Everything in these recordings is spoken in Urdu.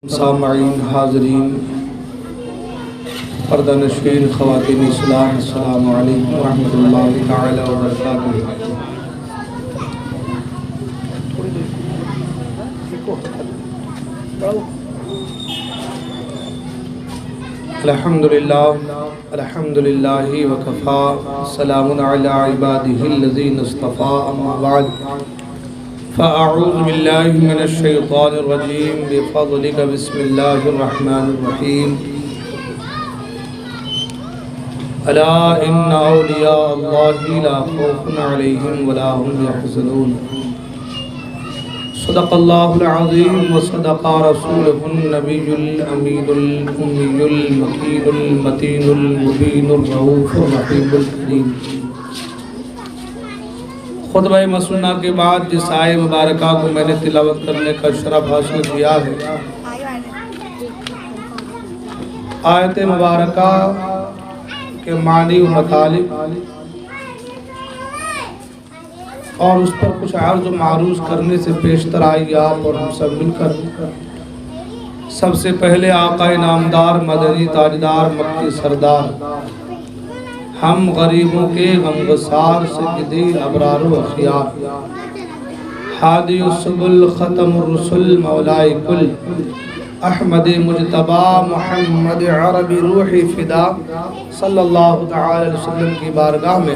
سامعین حاضرین پردہ نشین خواتین اسلام السلام علیکم ورحمۃ اللہ تعالی وبرکاتہ۔ الحمدللہ وکفا سلام علی عبادہ الذین اصطفیٰ اما بعد فاعوذ باللہ من الشیطان الرجیم بفضلک بسم اللہ الرحمن الرحیم الا ان اولیاء اللہ لا خوف علیہم ولا هم یحزنون۔ صدق اللہ العظیم وصدق رسولہ النبی الامین الامی المکین المتین المبین الرؤوف الرحیم الکریم۔ خطبہ مسنونہ کے بعد جس آیے مبارکہ کو میں نے تلاوت کرنے کا شرف حاصل کیا ہے، آیت مبارکہ کے معنی و مطالب اور اس پر کچھ عرض و معروض کرنے سے پیشتر آئی آپ اور ہم سب مل کر سب سے پہلے آقا نامدار مدنی تاجدار مکی سردار ہم غریبوں کے غمگسار سیدی ابرار و اخیار ہادی السبل ختم الرسل مولائی کل احمد مجتبی محمد عربی روحی فدا صلی اللہ تعالی علیہ وسلم کی بارگاہ میں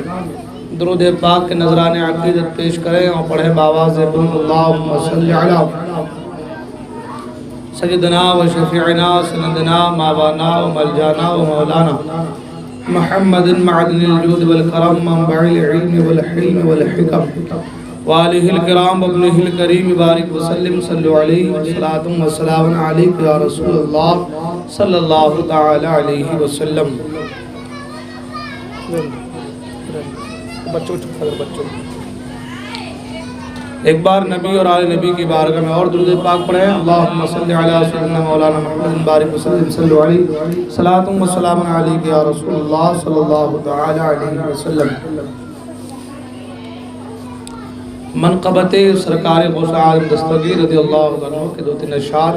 درود پاک کے نذران عقیدت پیش کریں اور پڑھیں بآواز بلند اللہم صلی علی سیدنا و شفیعنا سندنا ماوانا و ملجانا و مولانا محمد معدن الجود والکرم منبع العلم والحلم والحکم وآلہ الکرام وابنہ الکریم بارک وسلم صلو علیہ صلاة و سلام علیک یا رسول اللہ صلی اللہ تعالی علیہ وسلم۔ ایک بار نبی اور آل نبی کی بارگاہ میں اور درود پاک پڑھیں۔ اللہم صلی علی سیدنا مولانا محمد بارک وسلم صلو علیہ صلاة و سلام علیک یا رسول اللہ صلی اللہ تعالی علیہ وسلم۔ منقبت سرکار غوث عالم دستگیر رضی اللہ عنہ کے دو تین اشعار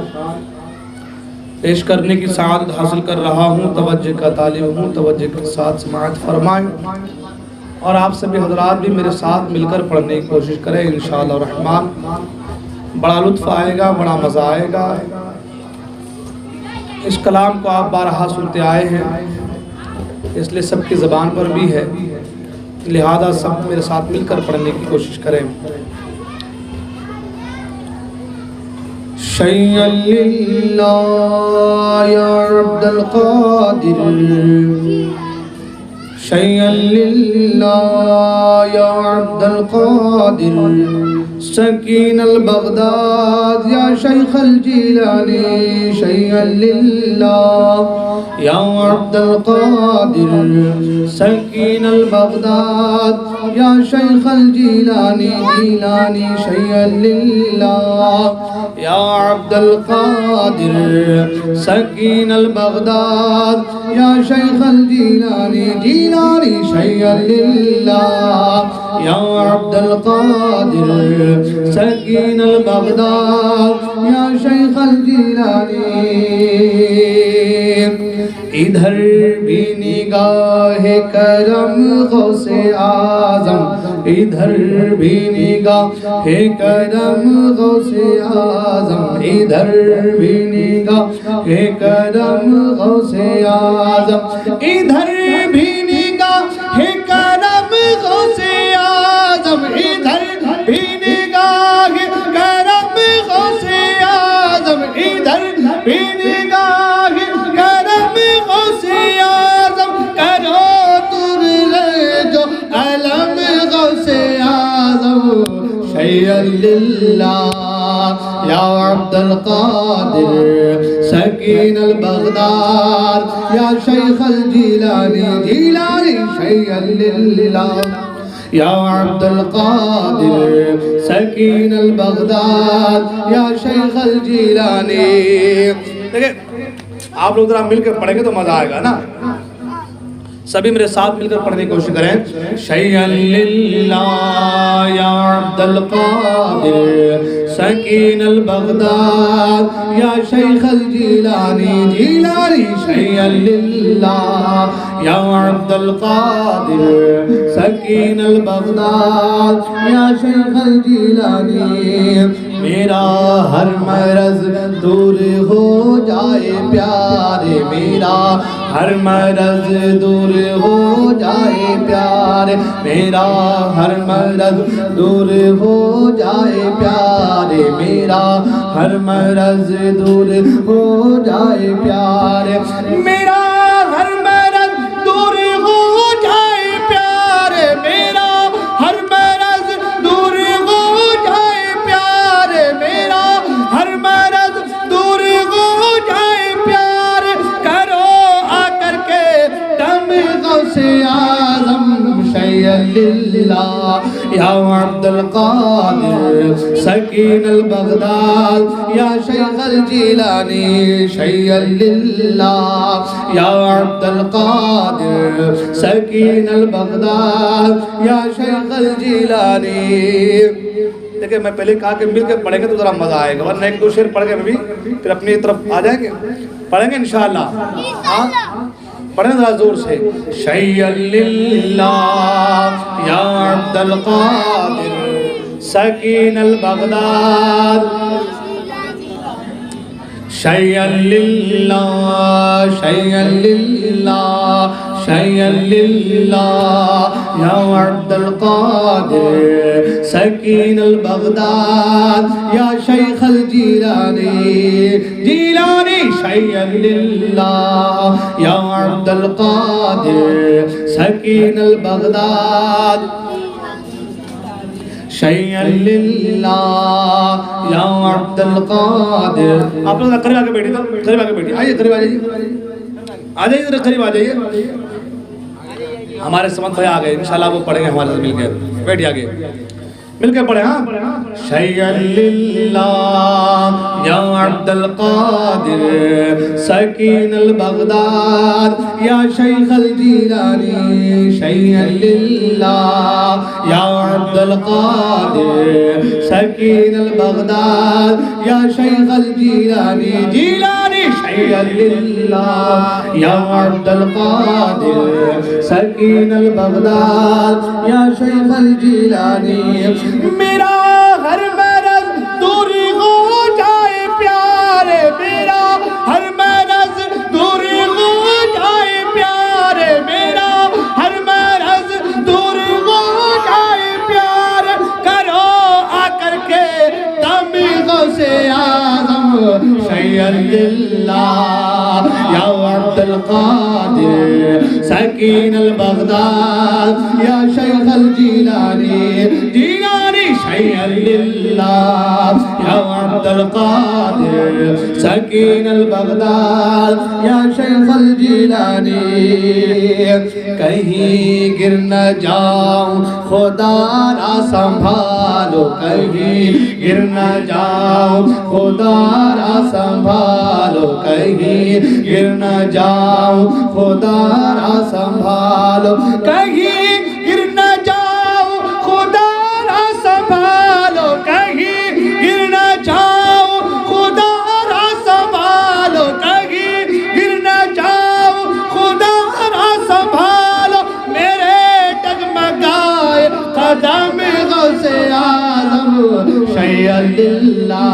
پیش کرنے کی سعادت حاصل کر رہا ہوں، توجہ کا طالب ہوں، توجہ کے ساتھ سماعت فرمائیں اور آپ سبھی حضرات بھی میرے ساتھ مل کر پڑھنے کی کوشش کریں انشاءاللہ الرحمن۔ بڑا لطف آئے گا، بڑا مزہ آئے گا۔ اس کلام کو آپ بارہا سنتے آئے ہیں، اس لیے سب کی زبان پر بھی ہے، لہذا سب میرے ساتھ مل کر پڑھنے کی کوشش کریں۔ شیئا للہ یا عبد القادر، شیئا للہ یا عبد القادر، سکین البغداد یا شیخ الجیلانی، شیئا للہ یا عبد القادر، سکین البغداد یا شیخ الجیلانی، جیلانی، شیئا للہ یا عبد القادر، سکین البغداد یا شیخ الجیلانی، جیلانی، شیئا للہ یا عبد القادر، سکین البغداد یا شیخ الجیلانی۔ ادھر بھی نگاہ کرم غوث اعظم، ادھر بھی نگاہ کرم غوث اعظم، ادھر بھی نگاہ کرم غوث اعظم، ادھر بھی نگاہ کرم غوث اعظم، ادھر بھی نگاہ کرم غوث اعظم، ادھر بھی نگاہ کرم غوث اعظم، کرو تر لے جو علم غوث اعظم، شیئا للہ یا عبد القادر، سکین البغداد یا شیخ الجیلانی، جیلانی، شیئا للہ یا عبد القادر، سکین البغداد یا شیخ الجیلانی۔ دیکھیں آپ لوگ ذرا مل کے پڑھیں گے تو مزہ آئے گا نا۔ سبھی میرے ساتھ مل کر پڑھنے کی کوشش کریں. شیئا للہ یا عبد القادر سکین البغداد یا شیخ الجیلانی جیلانی. شیئا للہ یا عبد القادر سکین البغداد یا شیخ الجیلانی. میرا ہر مرض دور ہو جائے پیارے, میرا ہر مرض دور ہو جائے پیارے, میرا ہر مرض دور ہو جائے پیارے, میرا ہر مرض دور ہو جائے پیارے, میرا ہر مرض دور ہو جائے پیارے, میرا ہر مرض دور ہو جائے پیارے, میرا ہر مرض دور ہو جائے پیارے. کرو آ کر کے دم غوث اعظم شیئا للہ یا عبد القادر سکین البغداد یا شیخ الجیلانی. شیئا للہ یا عبد القادر سکین البغداد یا شیخ الجیلانی. دیکھیں میں پہلے کہا کہ مل کے پڑھیں گے تو ذرا مزہ آئے گا, ورنہ ایک دو شعر پڑھ کے بھی پھر اپنی طرف آ جائیں گے. پڑھیں گے انشاءاللہ, پڑھیں ذرا زور سے. شیئا للہ یا عبد القادر سکین البغداد شیئا للہ شیئا للہ شیئا للہ یا عبد القادر سکین البغداد یا شیخ الجیلانی جیلانی. شیئا للہ یا عبد القادر سکین البغداد شیئا للہ یا عبد القادر. آپ لوگ قریب آگے بیٹھیں, قریب آگے بیٹھیں, آئیے قریب آ جائیے, آ جائیے ذرا قریب آ جائیے. ہمارے سمجھ بھائی آ گئے, انشاءاللہ وہ پڑھیں گے ہمارے ساتھ مل کے. بیٹھیں آگے مل کے پڑھیں. ہاں شیئا للہ یا عبد القادر سکین البغداد یا شیخ الجیلانی. شیئا للہ یا عبد القادر سکین البغداد یا شیخ الجیلانی جیلانی. شیئا للہ یا عبد القادر سکین البغداد یا شیخ الجیلانی. میرا ہر مرض دور ہو جائے پیارے, میرا ہر مرض دور ہو جائے پیارے, میرا ہر مرض دور ہو جائے پیارے. کرو آ کر کے دم غوث اعظم شیئا للہ یا عبد القادر سکین البغداد یا شیخ الجیلانی جیلانی. شیئا للہ یا عبد القادر سکین البغداد یا شیخ الجیلانی. کہیں گر نہ جاؤں خدا را سنبھالو, کہیں گر نہ جاؤں خدا را سنبھالو, کہیں گر نہ جاؤں خدا را سنبھالو, کہیں گر نہ جاؤں خدا را سنبھالو, کہیں گر نہ جاؤں خدا را سنبھالو, کہیں گر نہ جاؤں خدا را سنبھالو. میرے ڈگمگائے قدم غوث اعظم شیئا للہ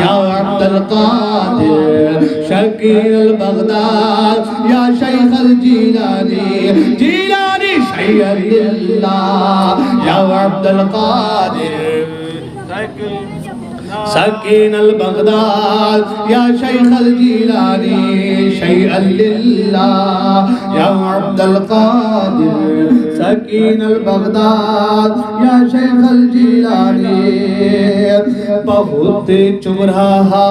یا عبد القادر سکین البغداد یا شیخ الجیلانی جیلانی. شیئا للہ یا عبد القادر سکین البغداد یا شیخ الجیلانی. شیئا للہ یا عبد القادر سکین البغداد یا شیخ الجیلانی. بہت چبھ رہا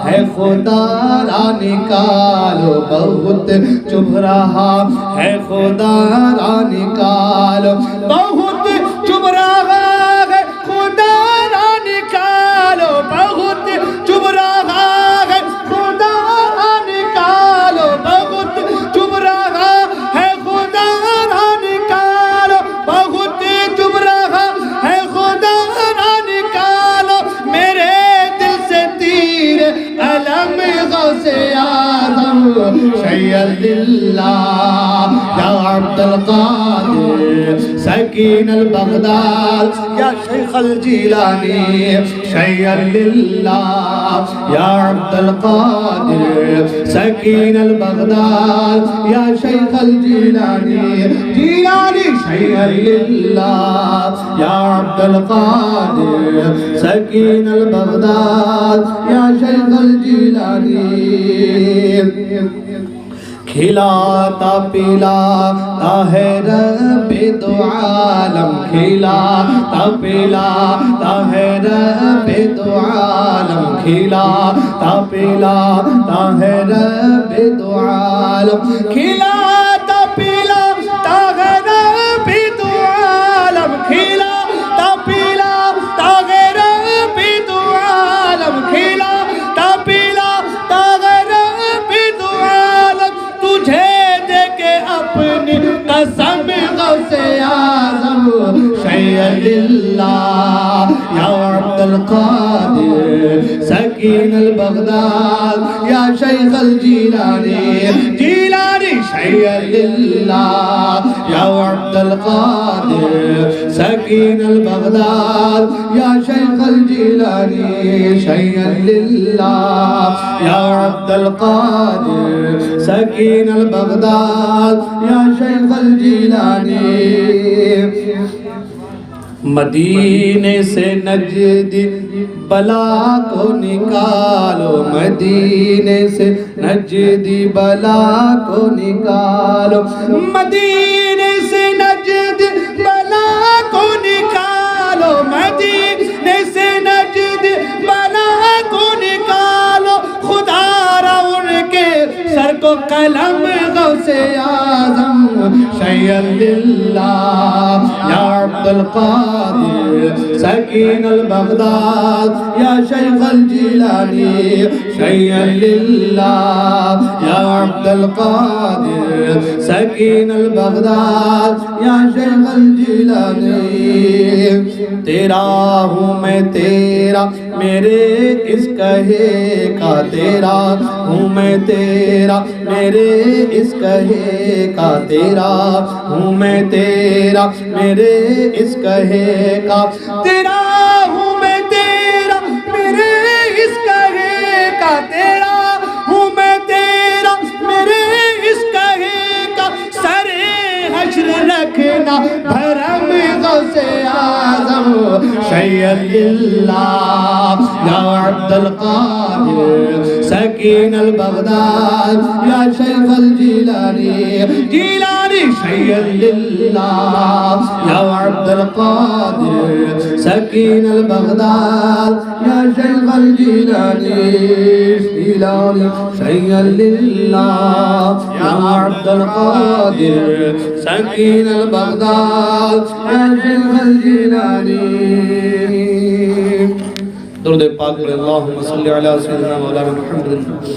ہے خدا را نکالو, بہت چبھ رہا ہے خدا را نکالو, بہت چبھ رہا ہے خدا را نکالو, بہت چبھ رہا ہے خدا را نکالو, بہت چبھ رہا ہے خدا غوث اعظم شیئا للہ یا عبد القادر سکین البغداد یا شیخ الجیلانی شیئا للہ یا عبد القادر سکین البغداد یا شیخ الجیلانی جیلانی شیئا للہ یا عبد القادر سکین البغداد یا شیخ الجیلانی کھلاتا پلاتا ہے رب دو عالم کھلاتا پلاتا ہے رب دو عالم کھلاتا پلاتا ہے رب دو عالم کھلاتا پلاتا ہے رب دو عالم کھلاتا پلاتا ہے رب دو عالم کھلاتا پلاتا ہے رب دو عالم تجھے دے کے اپنی قسم غوث اعظم شیئا للہ یا عبد القادر سکین البغداد یا شیخ الجیلانی جیلانی شیئا للہ یا عبد القادر سکین البغداد یا شیخ الجیلانی شیئا للہ یا عبد القادر سکین البغداد یا شیخ الجیلانی مدینے سے نجد بلا کو نکالو مدینے سے نجد بلا کو نکالو مدینے سے نجد بلا کو نکالو مدینے سے نجد بلا کو نکالو خدا را ان کے سر کو قلم غوث اعظم شیئا للہ یا عبد القادر سکین البغداد یا شیخ الجیلانی شیئا للہ یا عبد القادر سکین البغداد یا شیخ الجیلانی تیرا ہوں میں تیرا میرے اس کہے کا تیرا ہوں میں تیرا میرے اس کہے کا تیرا ہوں میں تیرا میرے اس کہے کا تیرا ہوں میں تیرا میرے اس کہے کا تیرا ہوں میں تیرا میرے اس کہے کا سر حشر رکھنا بھرم غوث اعظم شیئا للہ یا عبد القادر سکین البغداد یا شیخ الجیلانی جیلانی شیئا للہ یا عبد القادر سکین البغداد یا شیخ الجیلانی جیلانی شیئا للہ یا عبد القادر سکین البغداد یا شیخ الجیلانی درود پاک پر اللہم صلی علی سیدنا مولانا محمد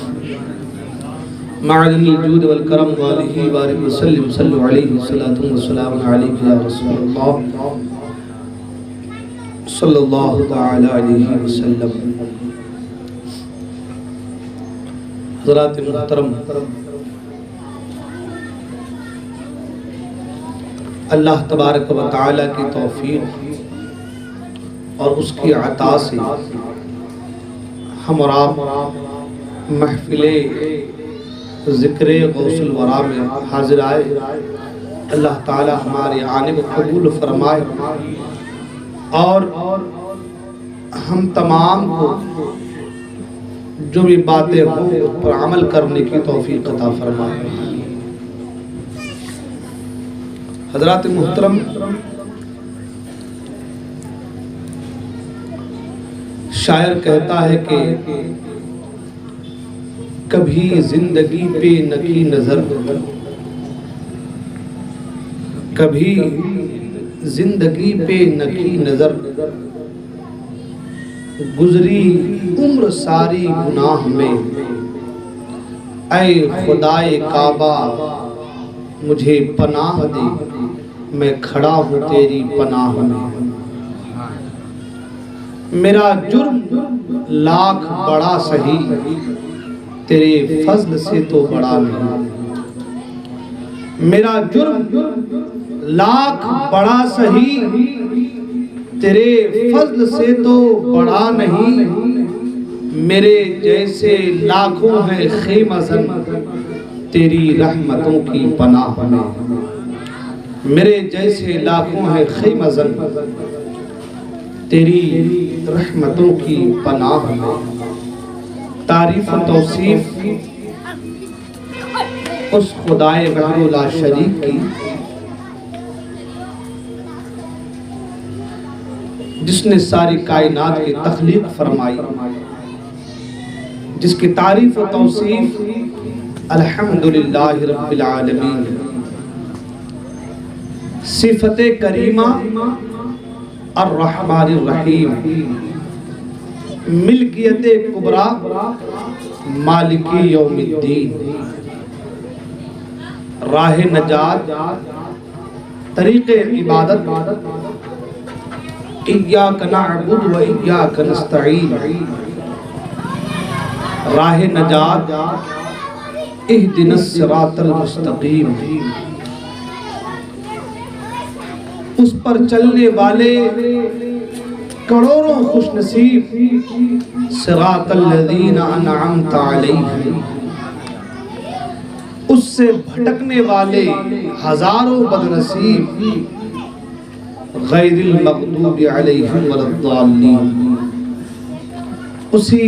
معدن الجود والکرم والہ وآلہ وسلم صلو علیہ صلاة والسلام علیہ یا رسول اللہ صلی اللہ تعالی علیہ وسلم حضرات محترم اللہ تبارک و تعالی کی توفیق اور اس کی عطا سے ہم اور آپ محفل ذکر غوث الورا میں حاضر آئے اللہ تعالی ہمارے آنے کو قبول فرمائے اور ہم تمام کو جو بھی باتیں ہوں اس پر عمل کرنے کی توفیق عطا فرمائے حضرات محترم شاعر کہتا ہے کہ کبھی زندگی پہ نہ کی نظر کبھی زندگی پہ نہ کی نظر گزری عمر ساری گناہ میں اے خدائے کعبہ مجھے پناہ دے میں کھڑا ہوں تیری پناہ میں میرا جرم لاکھ بڑا سہی تیرے فضل سے تو بڑا نہیں، میرا جرم لاکھ بڑا سہی، تیرے فضل سے تو بڑا نہیں، میرے جیسے لاکھوں ہیں خیمہ زن تیری رحمتوں کی پناہ میں، میرے جیسے لاکھوں ہیں خیمہ زن تیری رحمتوں کی پناہ میں۔ تعریف و توصیف اس خدائے وحدہ لا شریک کی جس نے ساری کائنات کی تخلیق فرمائی، جس کی تعریف و توصیف الحمدللہ رب العالمین۔ صفت کریمہ الرحمن الرحیم، ملکیت کبریٰ مالک یوم الدین، راہ نجات طریق عبادت ایاک نعبد و ایاک نستعین، راہ نجات اہدنا الصراط المستقیم، اس پر چلنے والے کروڑوں خوش نصیب، صراط الذین انعمت علیہم، اس سے بھٹکنے والے ہزاروں بدنصیب، غیر المغضوب علیہم ولا الضالین۔ اسی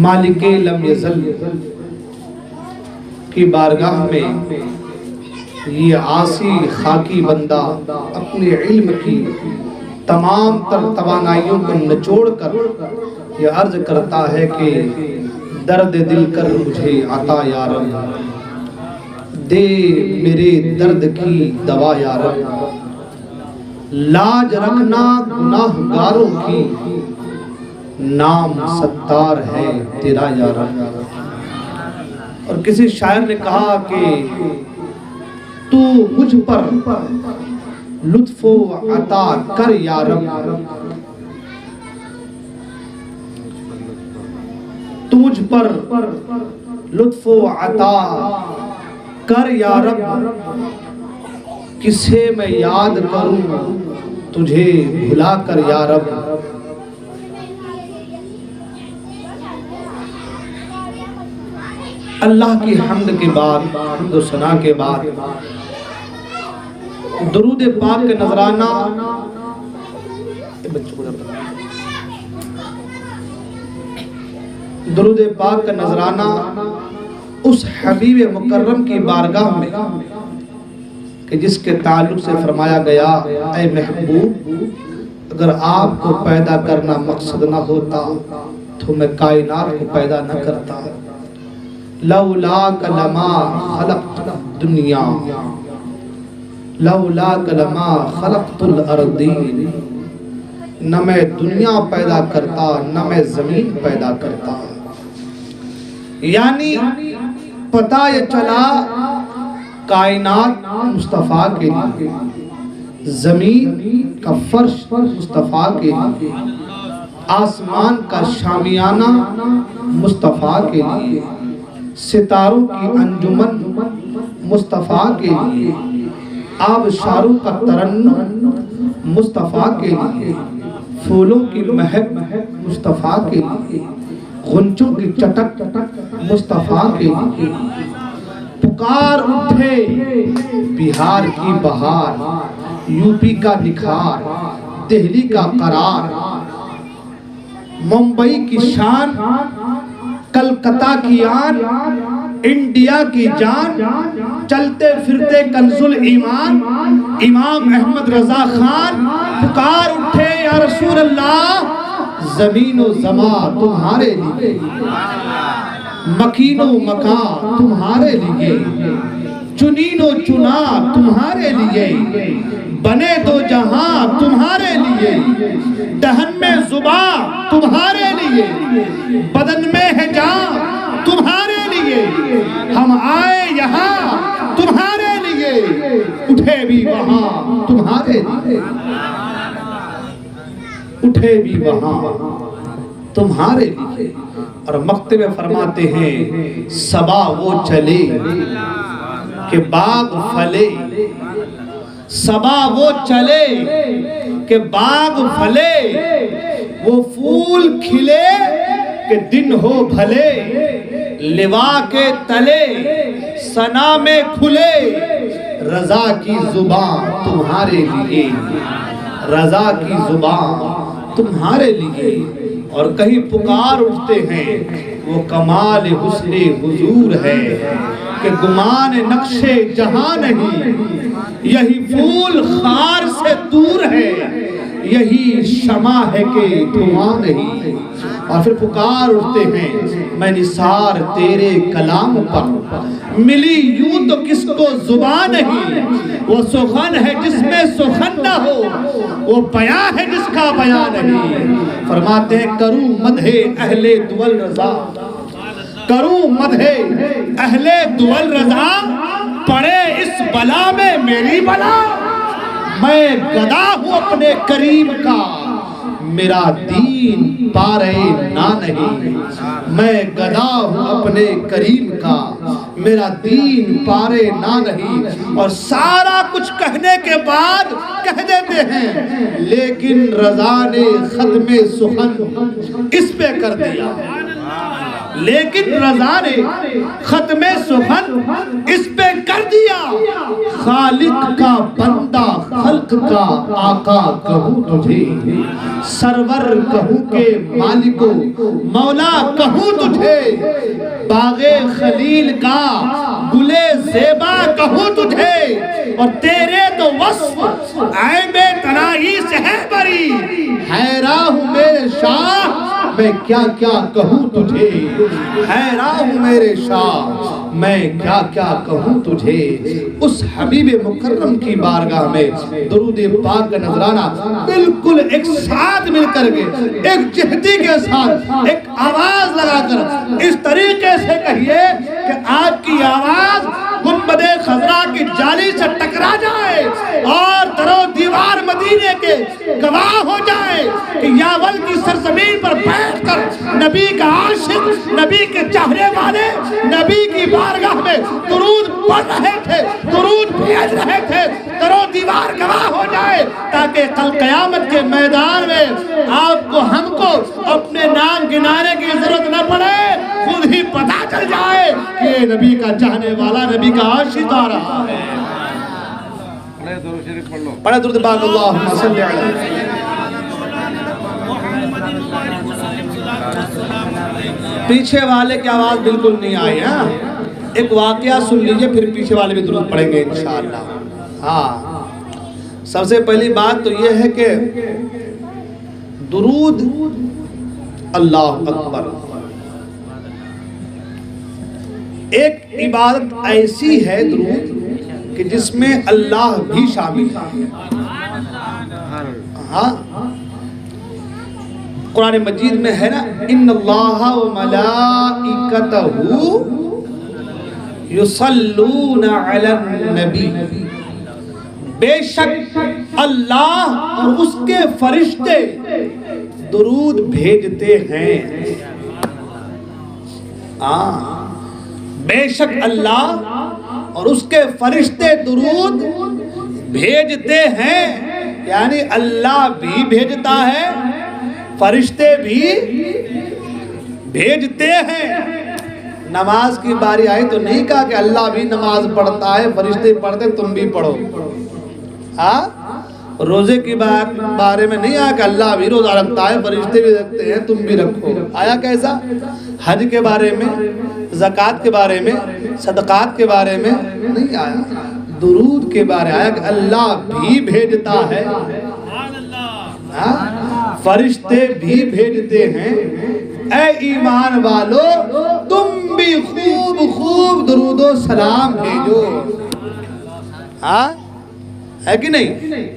مالک لم یزل کی بارگاہ میں یہ عاصی خاکی بندہ اپنے علم کی تمام تر توانائیوں کو نچوڑ کر یہ عرض کرتا ہے کہ درد دل کر مجھے عطا یا رب، دے میرے درد کی دوا یا رب، لاج رکھنا گناہ گاروں کی، نام ستار ہے تیرا یا رب۔ اور کسی شاعر نے کہا کہ تو مجھ پر لطف و عطا کر یا رب، تو مجھ پر لطف و عطا کر یا رب، کسے میں یاد کروں تجھے بھلا کر یا رب۔ اللہ کی حمد کے بعد، حمد و ثنا کے بعد، درود پاک کا نذرانہ درود پاک کا نذرانہ اس حبیب مکرم کی بارگاہ میں کہ جس کے تعلق سے فرمایا گیا اے محبوب، اگر آپ کو پیدا کرنا مقصد نہ ہوتا تو میں کائنات کو پیدا نہ کرتا، لولاک لما خلقت الدنیا لولاک لما خلقت الارضین، نہ میں دنیا پیدا کرتا نہ میں زمین پیدا کرتا۔ یعنی پتہ یہ چلا کائنات مصطفیٰ کے لیے، زمین کا فرش مصطفیٰ کے لیے، آسمان کا شامیانہ مصطفیٰ کے لیے، ستاروں کی انجمن مصطفیٰ کے لیے، آبشاروں کا ترنم مصطفیٰ کے لیے، پھولوں کی مہک مصطفیٰ کے لیے، غنچوں کی چٹک مصطفیٰ کے لیے، پکار اٹھے بہار کی بہار، یو پی کا نکھار، دہلی کا قرار، ممبئی کی شان، کلکتہ کی آن، انڈیا کی جان، چلتے پھرتے کنز الایمان، امام احمد رضا خان، پکار اٹھے یا رسول اللہ، زمین و زمان تمہارے لیے، مکین و مکان تمہارے لیے، چنین و چنا تمہارے لیے، بنے دو جہاں تمہارے لیے، دہن میں زبان تمہارے لیے، بدن میں ہے جان تمہارے لیے، ہم آئے یہاں تمہارے لیے، اٹھے بھی وہاں تمہارے لیے، اٹھے بھی وہاں تمہارے لیے. اور مقطع میں فرماتے ہیں صبا وہ چلے کہ باغ پھلے، صبا وہ چلے کہ باغ پھلے، وہ پھول کھلے کہ دن ہو بھلے، لوا کے تلے ثنا میں کھلے، رضا کی زبان تمہارے لیے، رضا کی زبان تمہارے لیے. اور کہیں پکار اٹھتے ہیں وہ کمال حسن حضور ہے کہ گمان نقش جہاں نہیں، یہی پھول خار سے دور ہے، یہی شمع ہے کہ دھواں نہیں. اور پھر پکار اٹھتے ہیں میں نثار تیرے کلام پر، ملی یوں تو کس کو زبان نہیں، وہ سخن ہے جس میں سخن نہ ہو، وہ بیاں ہے جس کا بیاں نہیں. فرماتے ہیں کروں مدح اہل دول رضا، کروں مدح اہل دول رضا، پڑے اس بلا میں میری بلا، میں گدا ہوں اپنے کریم کا، میرا دین پارے نہ نہیں. میں گدا ہوں اپنے کریم کا، میرا دین پارے نہ نہیں. اور سارا کچھ کہنے کے بعد کہہ دیتے ہیں لیکن رضا نے ختم سخن اس پہ کر دیا، لیکن رضا نے ختم سخن اس پہ کر دیا. خالق کا بندہ خلق کا آقا کہوں تجھے، سرور کہوں کہ مالکو مولا کہوں تجھے، باغ خلیل کا گلے زیبا کہوں تجھے. اور تیرے تو وصف عیب تناہی سے ہے بری، حیران ہوں میرے شاہ میں کیا کیا کہوں تجھے، حیران ہوں میرے شاہ میں کیا کیا کہوں تجھے. اس حبیب مکرم کی بارگاہ میں درود پاک کا نذرانہ بالکل ایک ساتھ مل کر کے، ایک جہدی کے ساتھ ایک آواز لگا کر اس طریقے سے کہیے کہ آپ کی آواز گنبد خضرا کی جالی سے ٹکرا جائے اور در و دیوار مدینے کے گواہ ہو جائے کہ یاول کی سرزمین پر بیٹھ کر نبی کا عاشق، نبی کے چاہنے والے نبی کی بارگاہ میں درود پڑھ رہے تھے، درود بھیج رہے تھے. در و دیوار گواہ ہو جائے تاکہ کل قیامت کے میدان میں آپ کو ہم کو اپنے نام گنانے کی ضرورت نہ پڑے، خود ہی پتہ چل جائے کہ یہ نبی کا چاہنے والا، نبی کا عاشق آ رہا ہے. پڑھے درود پاک اللہم صلی علیہ. پیچھے والے کی آواز بالکل نہیں آئی. ہاں ایک واقعہ سن لیجئے پھر پیچھے والے بھی درود پڑھیں گے انشاءاللہ. ہاں سب سے پہلی بات تو یہ ہے کہ درود اللہ اکبر ایک عبادت ایسی ہے درود کہ جس میں اللہ بھی شامل ہے. ہاں قرآن مجید میں ہے نا ان اللہ و ملائکتہ یصلون علی النبی، بے شک اللہ اور اس کے فرشتے درود بھیجتے ہیں. بے شک اللہ اور اس کے فرشتے درود بھیجتے ہیں، یعنی اللہ بھی بھیجتا ہے، فرشتے بھی بھیجتے ہیں. نماز کی باری آئی تو نہیں کہا کہ اللہ بھی نماز پڑھتا ہے، فرشتے پڑھتے تم بھی پڑھو. روزے کی بارے میں نہیں آیا کہ اللہ بھی روزہ رکھتا ہے، فرشتے بھی رکھتے ہیں، تم بھی رکھو. آیا کیسا؟ حج کے بارے میں، زکوٰۃ کے بارے میں، صدقات کے بارے میں نہیں آیا. درود کے بارے آیا کہ اللہ بھی بھیجتا ہے، فرشتے بھی بھیجتے ہیں. اے ایمان والو تم بھی خوب خوب درود و سلام بھیجو. ہے کہ نہیں؟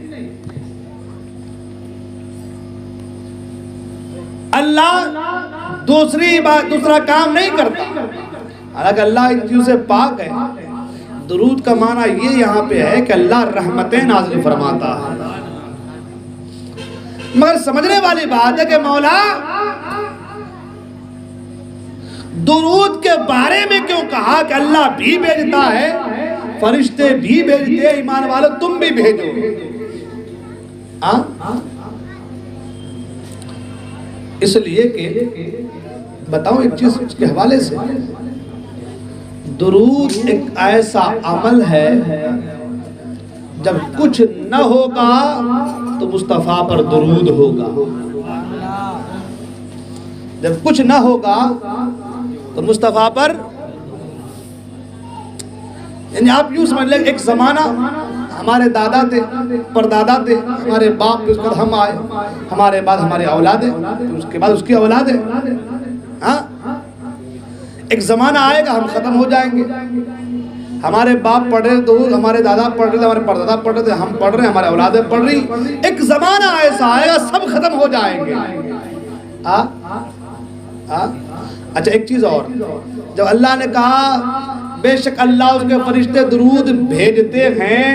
اللہ دوسرا کام نہیں کرتا، حالانکہ اللہ ان چیزوں سے پاک ہے. درود کا معنی یہ یہاں پہ ہے کہ اللہ رحمتیں نازل فرماتا ہے. مگر سمجھنے والی بات ہے کہ مولا درود کے بارے میں کیوں کہا کہ اللہ بھی بھیجتا ہے، فرشتے بھی بھیجتے ہیں، ایمان والو تم بھی بھیجو؟ اس لیے کہ بتاؤں ایک چیز اس کے حوالے سے، درود ایک ایسا عمل ہے جب کچھ نہ ہوگا تو مصطفیٰ پر درود ہوگا، جب کچھ نہ ہوگا تو مصطفیٰ پر، یعنی آپ یوں سمجھ لیں ایک زمانہ ہمارے دادا تھے، پردادا تھے، ہمارے باپ پہ اس کے بعد ہم آئے، ہمارے بعد ہمارے اولادیں، اس کے بعد اس کی اولادیں، ایک زمانہ آئے گا ہم ختم ہو جائیں گے، ہمارے باپ پڑھ رہے تو ہمارے دادا پڑھ رہے تھے، ہمارے پردادا پڑھ رہے تھے، ہم پڑھ رہے ہیں، ہمارے اولادیں پڑھ رہی، ایک زمانہ ایسا آئے گا سب ختم ہو جائیں گے۔ اچھا ایک چیز اور، جب اللہ نے کہا بے شک اللہ اس کے فرشتے درود بھیجتے ہیں،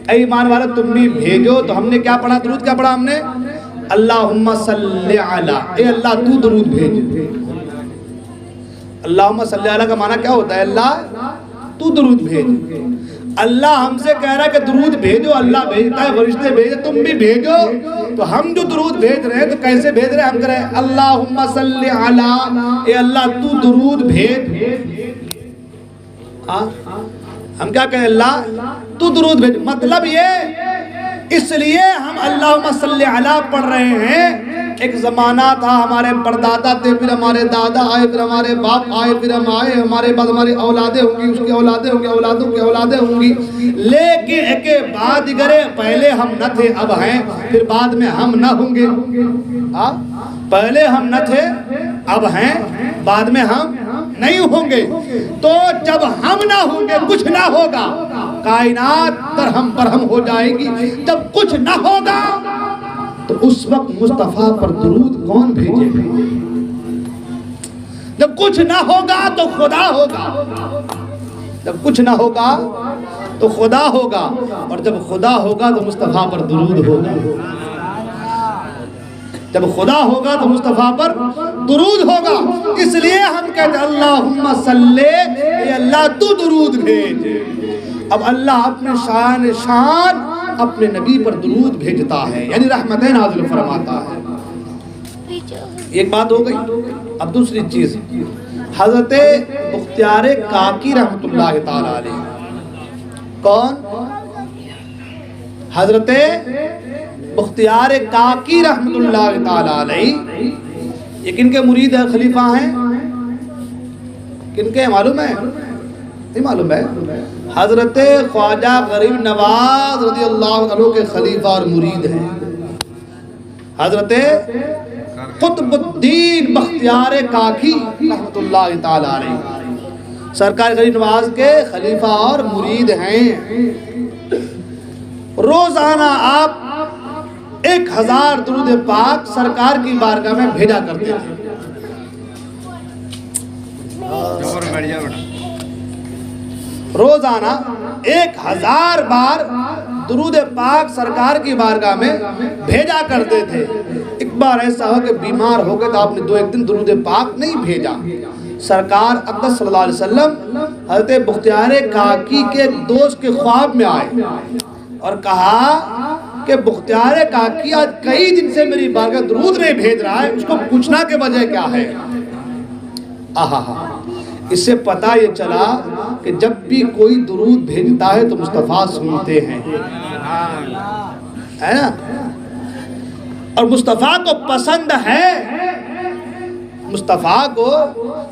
اے ایمان والا تم بھی بھیجو، تو ہم نے کیا پڑھا؟ درود کیا پڑھا ہم نے؟ اللہم صلی علی، اے اللہ تو درود بھیج۔ اللہم صلی علی کا معنی کیا ہوتا ہے؟ اللہ تو درود بھیج۔ اللہ ہم سے کہہ رہا ہے کہ درود بھیجو، اللہ بھیجتا ہے، فرشتے بھیجے، تم بھی بھیجو، تو ہم جو درود بھیج رہے ہیں تو کیسے بھیج رہے ہیں؟ ہم کہہ رہے ہیں اللہم صلی علی، اے اللہ تو درود بھیج۔ ہم کیا کہیں؟ اللہ تو درود بھیج۔ مطلب یہ، اس لیے ہم اللہم صلی علی پڑھ رہے ہیں۔ ایک زمانہ تھا ہمارے پردادا تھے، پھر ہمارے دادا آئے، پھر ہمارے باپ آئے، پھر ہم آئے، ہمارے بعد ہماری اولادیں ہوں گی، اس کی اولادیں ہوں گی، اولادوں کی اولادیں ہوں گی، لیکن ایک بعد دیگرے، پہلے ہم نہ تھے اب ہیں، پھر بعد میں ہم نہ ہوں گے۔ پہلے ہم نہ تھے اب ہیں، بعد میں ہم نہیں ہوں گے۔ تو جب ہم نہ ہوں گے کچھ نہ ہوگا، کائنات درہم برہم ہو جائے گی۔ جب کچھ نہ ہوگا تو اس وقت مصطفیٰ پر درود کون بھیجے گا؟ جب کچھ نہ ہوگا تو خدا ہوگا، جب کچھ نہ ہوگا تو خدا ہوگا، اور جب خدا ہوگا تو مصطفیٰ پر درود ہوگا۔ جب خدا ہوگا تو مصطفیٰ پر درود ہوگا۔ اس لیے ہم کہتے ہیں اللہم صلی، اے اللہ تو درود بھیج۔ اب اللہ اپنے شان اپنے نبی پر درود بھیجتا ہے، یعنی رحمتیں نازل فرماتا ہے۔ ایک بات ہو گئی۔ اب دوسری چیز، حضرت بختیار کاکی رحمت اللہ تعالی علیہ، کون؟ حضرت بختیار کاکی رحمت اللہ تعالی علیہ، یہ کن کے مرید خلیفہ ہیں؟ کن کے معلوم ہے؟ نہیں معلوم ہے؟ حضرت خواجہ غریب نواز رضی اللہ عنہ کے خلیفہ اور مرید ہیں، حضرت قطب الدین بختیار کاکی رحمت اللہ تعالی علیہ، سرکار غریب نواز کے خلیفہ اور مرید ہیں۔ روزانہ آپ 1000 درود پاک سرکار کی بارگاہ میں بھیجا کرتے تھے۔ روزانہ 1000 بار درود پاک سرکار کی بارگاہ میں بھیجا کرتے تھے۔ ایک بار ایسا ہو کہ بیمار ہو گئے تو آپ نے 2-1 دن درود پاک نہیں بھیجا۔ سرکار اقدس صلی اللہ علیہ وسلم حضرت بختیار کاکی کے دوست کے خواب میں آئے اور کہا کہ بختیار کاکی آج کئی دن سے میری بارگاہ درود نہیں بھیج رہا ہے، اس کو پوچھنا کہ وجہ کیا ہے۔ اس سے پتہ یہ چلا کہ جب بھی کوئی درود بھیجتا ہے تو مصطفیٰ سنتے ہیں، ہے نا؟ اور مصطفیٰ کو پسند ہے، مصطفیٰ کو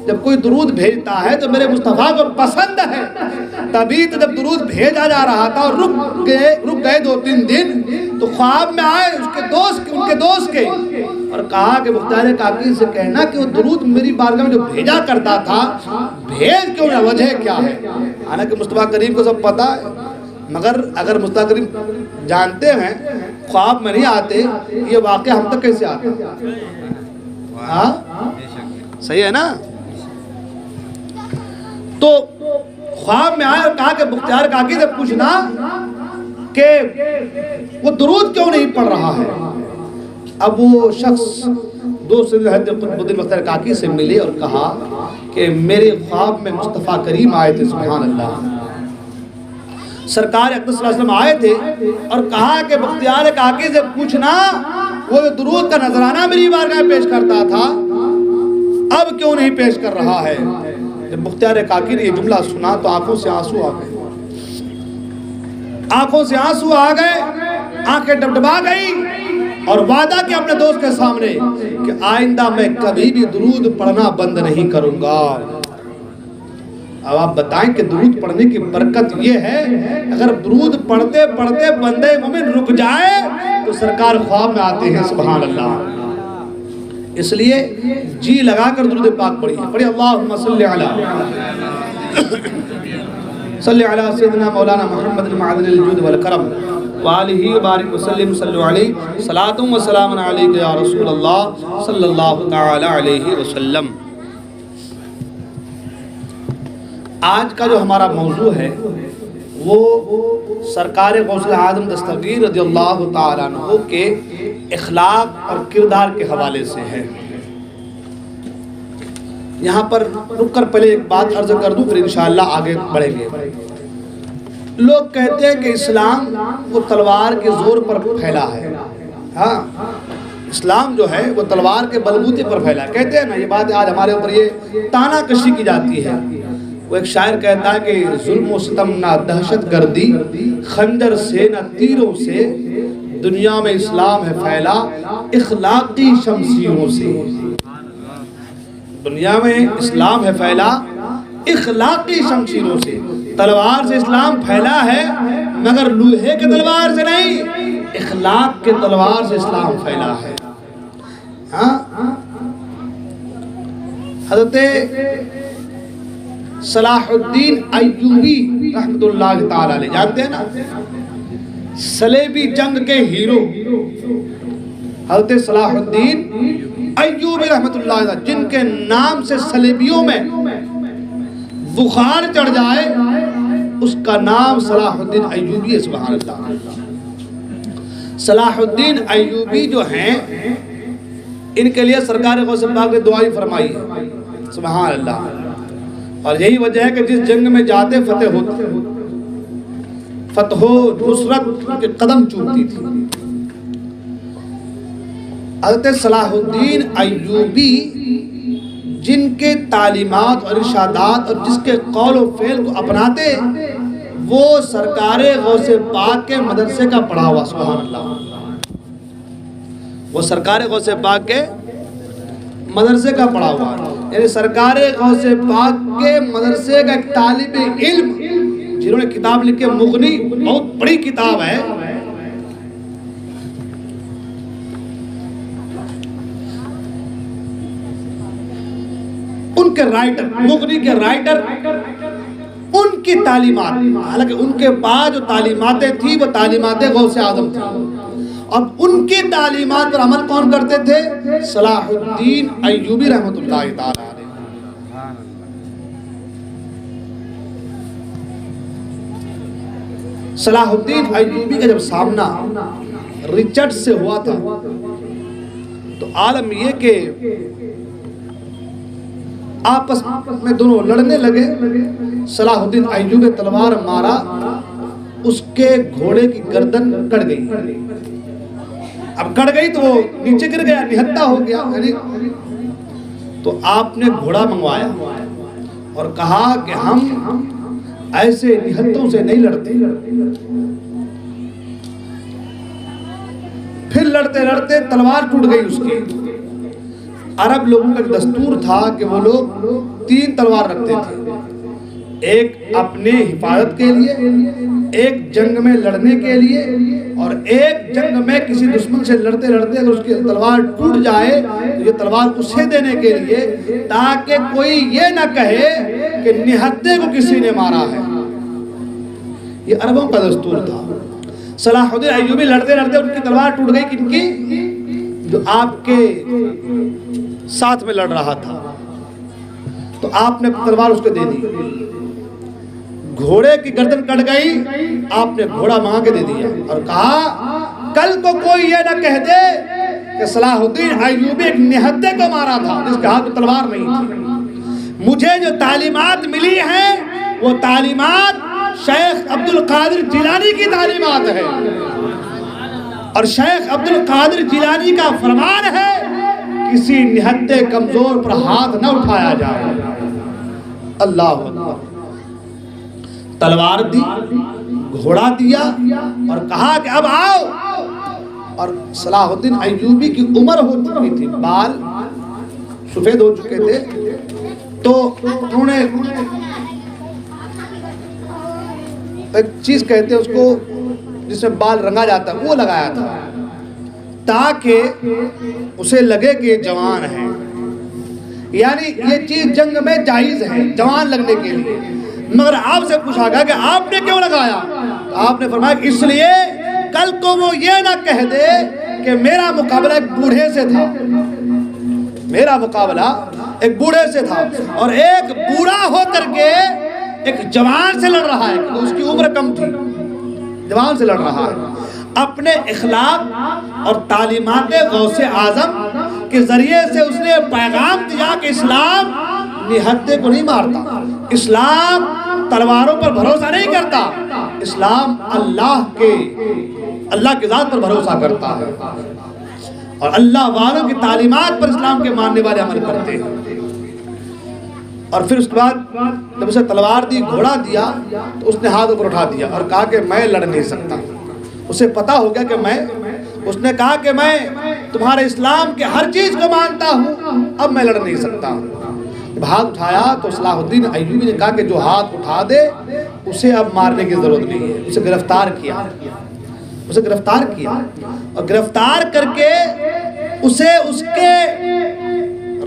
جب کوئی درود بھیجتا ہے تو میرے مصطفیٰ کو پسند ہے۔ تبھی تو جب درود بھیجا جا رہا تھا اور رک گئے 2-3 دن، تو خواب میں آئے ان کے دوست کے اور کہا کہ بختیار کاکی سے کہنا کہ وہ درود میری بارگاہ میں جو بھیجا کرتا تھا بھیج کیوں نہ، وجہ کیا ہے؟ حالانکہ مصطفیٰ کریم کو سب پتہ ہے، مگر اگر مصطفیٰ کریم جانتے ہیں، خواب میں نہیں آتے، یہ واقعہ ہم تک کیسے آتا؟ ہاں صحیح ہے نا؟ تو خواب میں آئے اور کہا کہ بختیار کاکی سے پوچھنا کہ وہ درود کیوں نہیں پڑھ رہا ہے۔ اب وہ شخص دوست حضرت قطب الدین بختیار کاکی سے ملے اور کہا کہ میرے خواب میں مصطفیٰ کریم آئے تھے، سبحان اللہ، سرکار اقدس صلی اللہ علیہ وسلم آئے تھے اور کہا کہ بختیار کاکی سے پوچھنا وہ درود کا نذرانہ میری بارگاہ میں پیش کرتا تھا اب کیوں نہیں پیش کر رہا ہے؟ جب بختیار کاکی نے یہ جملہ سنا تو آنکھوں سے آنسو آ گئے، آنکھوں سے آنسو آ گئے، آنکھیں ڈبڈبا گئی اور وعدہ کیا اپنے دوست کے سامنے کہ آئندہ میں کبھی بھی درود پڑھنا بند نہیں کروں گا۔ اب آپ بتائیں کہ درود پڑھنے کی برکت یہ ہے، اگر درود پڑھتے پڑھتے بندے مومن رک جائے تو سرکار خواب میں آتے ہیں، سبحان اللہ۔ اس لیے جی لگا کر درود پاک پڑھیے، پڑھیے اللہم صلی علی سیدنا مولانا محمد المعدن الجود والکرم وآلہ وبارک وسلم صلی علیہ صلاۃ و سلام علیک یا رسول اللہ صلی اللہ تعالی علیہ وسلم۔ آج کا جو ہمارا موضوع ہے وہ سرکار غوث اعظم دستگیر رضی اللہ تعالیٰ عنہ کے اخلاق اور کردار کے حوالے سے ہے۔ یہاں پر رک کر پہلے ایک بات عرض کر دوں پھر انشاءاللہ آگے بڑھیں گے۔ لوگ کہتے ہیں کہ اسلام وہ تلوار کے زور پر پھیلا ہے، ہاں اسلام جو ہے وہ تلوار کے بلبوتے پر پھیلا ہے، کہتے ہیں نا، یہ بات آج ہمارے اوپر یہ تانا کشی کی جاتی ہے۔ وہ ایک شاعر کہتا ہے کہ ظلم و ستم نہ دہشت گردی، خنجر سے نہ تیروں سے، دنیا میں اسلام ہے پھیلا اخلاقی شمشیروں سے۔ دنیا میں اسلام ہے پھیلا اخلاقی شمشیروں سے، تلوار سے اسلام پھیلا ہے مگر لوہے کے تلوار سے نہیں، اخلاق کے تلوار سے اسلام پھیلا ہے۔ ہاں حضرت صلاح الدین ایوبی رحمت اللہ تعالی علیہ، جانتے ہیں نا صلیبی جنگ کے ہیرو حضرت صلاح الدین ایوبی رحمت اللہ علیہ، جن کے نام سے صلیبیوں میں بخار چڑھ جائے اس کا نام صلاح الدین ایوبی ہے، سبحان اللہ۔ صلاح الدین ایوبی جو ہیں ان کے لیے سرکار غوث پاک نے دعائی فرمائی ہے، سبحان اللہ، اور یہی وجہ ہے کہ جس جنگ میں جاتے فتح ہوتے، فتح و نصرت کے قدم چومتی تھی۔ حضرت صلاح الدین ایوبی جن کے تعلیمات اور ارشادات اور جس کے قول و فعل کو اپناتے وہ سرکار غوث پاک کے مدرسے کا پڑھا ہوا، سبحان اللہ، وہ سرکار غوث پاک کے مدرسے کا پڑھا ہوا، یعنی سرکار غوث پاک کے مدرسے کا ایک طالب علم جنہوں نے کتاب لکھی مغنی، بہت بڑی کتاب ہے، ان کے رائٹر، مغنی کے رائٹر، ان کی تعلیمات، حالانکہ ان کے بعد جو تعلیماتیں تھی وہ تعلیمات غوث اعظم تھی، اب ان کی تعلیمات پر عمل کون کرتے تھے؟ صلاح الدین ایوبی رحمت اللہ تعالی علیہ۔ صلاح الدین ایوبی کا جب سامنا رچرڈ سے ہوا تھا تو عالم یہ کہ آپس میں دونوں لڑنے لگے، صلاح الدین ایوبی تلوار مارا، اس کے گھوڑے کی گردن کٹ گئی، اب کٹ گئی تو وہ نیچے گر گیا، نہتہ ہو گیا، تو آپ نے گھوڑا منگوایا اور کہا کہ ہم ایسے نہتوں سے نہیں لڑتے۔ پھر لڑتے لڑتے تلوار ٹوٹ گئی اس کی۔ عرب لوگوں کا ایک دستور تھا کہ وہ لوگ 3 تلوار رکھتے تھے، ایک اپنے حفاظت کے لیے، ایک جنگ میں لڑنے کے لیے، اور ایک جنگ میں کسی دشمن سے لڑتے لڑتے اگر اس کی تلوار ٹوٹ جائے تو یہ تلوار اسے دینے کے لیے، تاکہ کوئی یہ نہ کہے کہ نہتے کو کسی نے مارا ہے۔ یہ عربوں کا دستور تھا۔ صلاح الدین ایوبی لڑتے لڑتے ان کی تلوار ٹوٹ گئی، کن کی؟ جو آپ کے ساتھ میں لڑ رہا تھا، تو آپ نے تلوار اس کو دے دی، گھوڑے کی گردن کٹ گئی، آپ نے گھوڑا مانگ کے دے دیا اور کہا کل کو کوئی یہ نہ کہہ دے کہ صلاح الدین ایوبی ایک نہتے کو مارا تھا جس کے ہاتھ میں تلوار نہیں تھی۔ مجھے جو تعلیمات ملی ہیں وہ تعلیمات شیخ عبد القادر جیلانی کی تعلیمات ہے، اور شیخ عبد القادر جیلانی کا فرمان ہے کسی نہتے کمزور پر ہاتھ نہ اٹھایا جائے۔ اللہ اکبر۔ تلوار دی، گھوڑا دیا اور کہا کہ اب آؤ، اور صلاح الدین ایوبی کی عمر ہو چکی تھی، بال سفید ہو چکے تھے، تو انہوں نے ایک چیز کہتے ہیں اس کو جس میں بال رنگا جاتا ہے وہ لگایا تھا تاکہ اسے لگے کہ یہ جوان ہے، یعنی یہ چیز جنگ میں جائز ہے جوان لگنے کے لیے۔ مگر آپ سے پوچھا گیا کہ آپ نے کیوں لگایا؟ تو آپ نے فرمایا کہ اس لیے کل کو وہ یہ نہ کہہ دے کہ میرا مقابلہ ایک بوڑھے سے تھا، میرا مقابلہ ایک بوڑھے سے تھا، اور ایک بوڑھا ہو کر کے ایک جوان سے لڑ رہا ہے، اس کی عمر کم تھی، جوان سے لڑ رہا ہے۔ اپنے اخلاق اور تعلیمات غوث اعظم کے ذریعے سے اس نے پیغام دیا کہ اسلام نہتے کو نہیں مارتا، اسلام تلواروں پر بھروسہ نہیں کرتا، اسلام اللہ کی ذات پر بھروسہ کرتا ہے، اور اللہ والوں کی تعلیمات پر اسلام کے ماننے والے عمل کرتے ہیں۔ اور پھر اس کے بعد جب اسے تلوار دی، گھوڑا دیا، تو اس نے ہاتھ اوپر اٹھا دیا اور کہا کہ میں لڑ نہیں سکتا۔ اسے پتا ہو گیا کہ اس نے کہا کہ میں تمہارے اسلام کے ہر چیز کو مانتا ہوں، اب میں لڑ نہیں سکتا۔ جب ہاتھ اٹھایا تو صلاح الدین ایوبی نے کہا کہ جو ہاتھ اٹھا دے اسے اب مارنے کی ضرورت نہیں ہے۔ اسے گرفتار کیا اور گرفتار کر کے اسے اس کے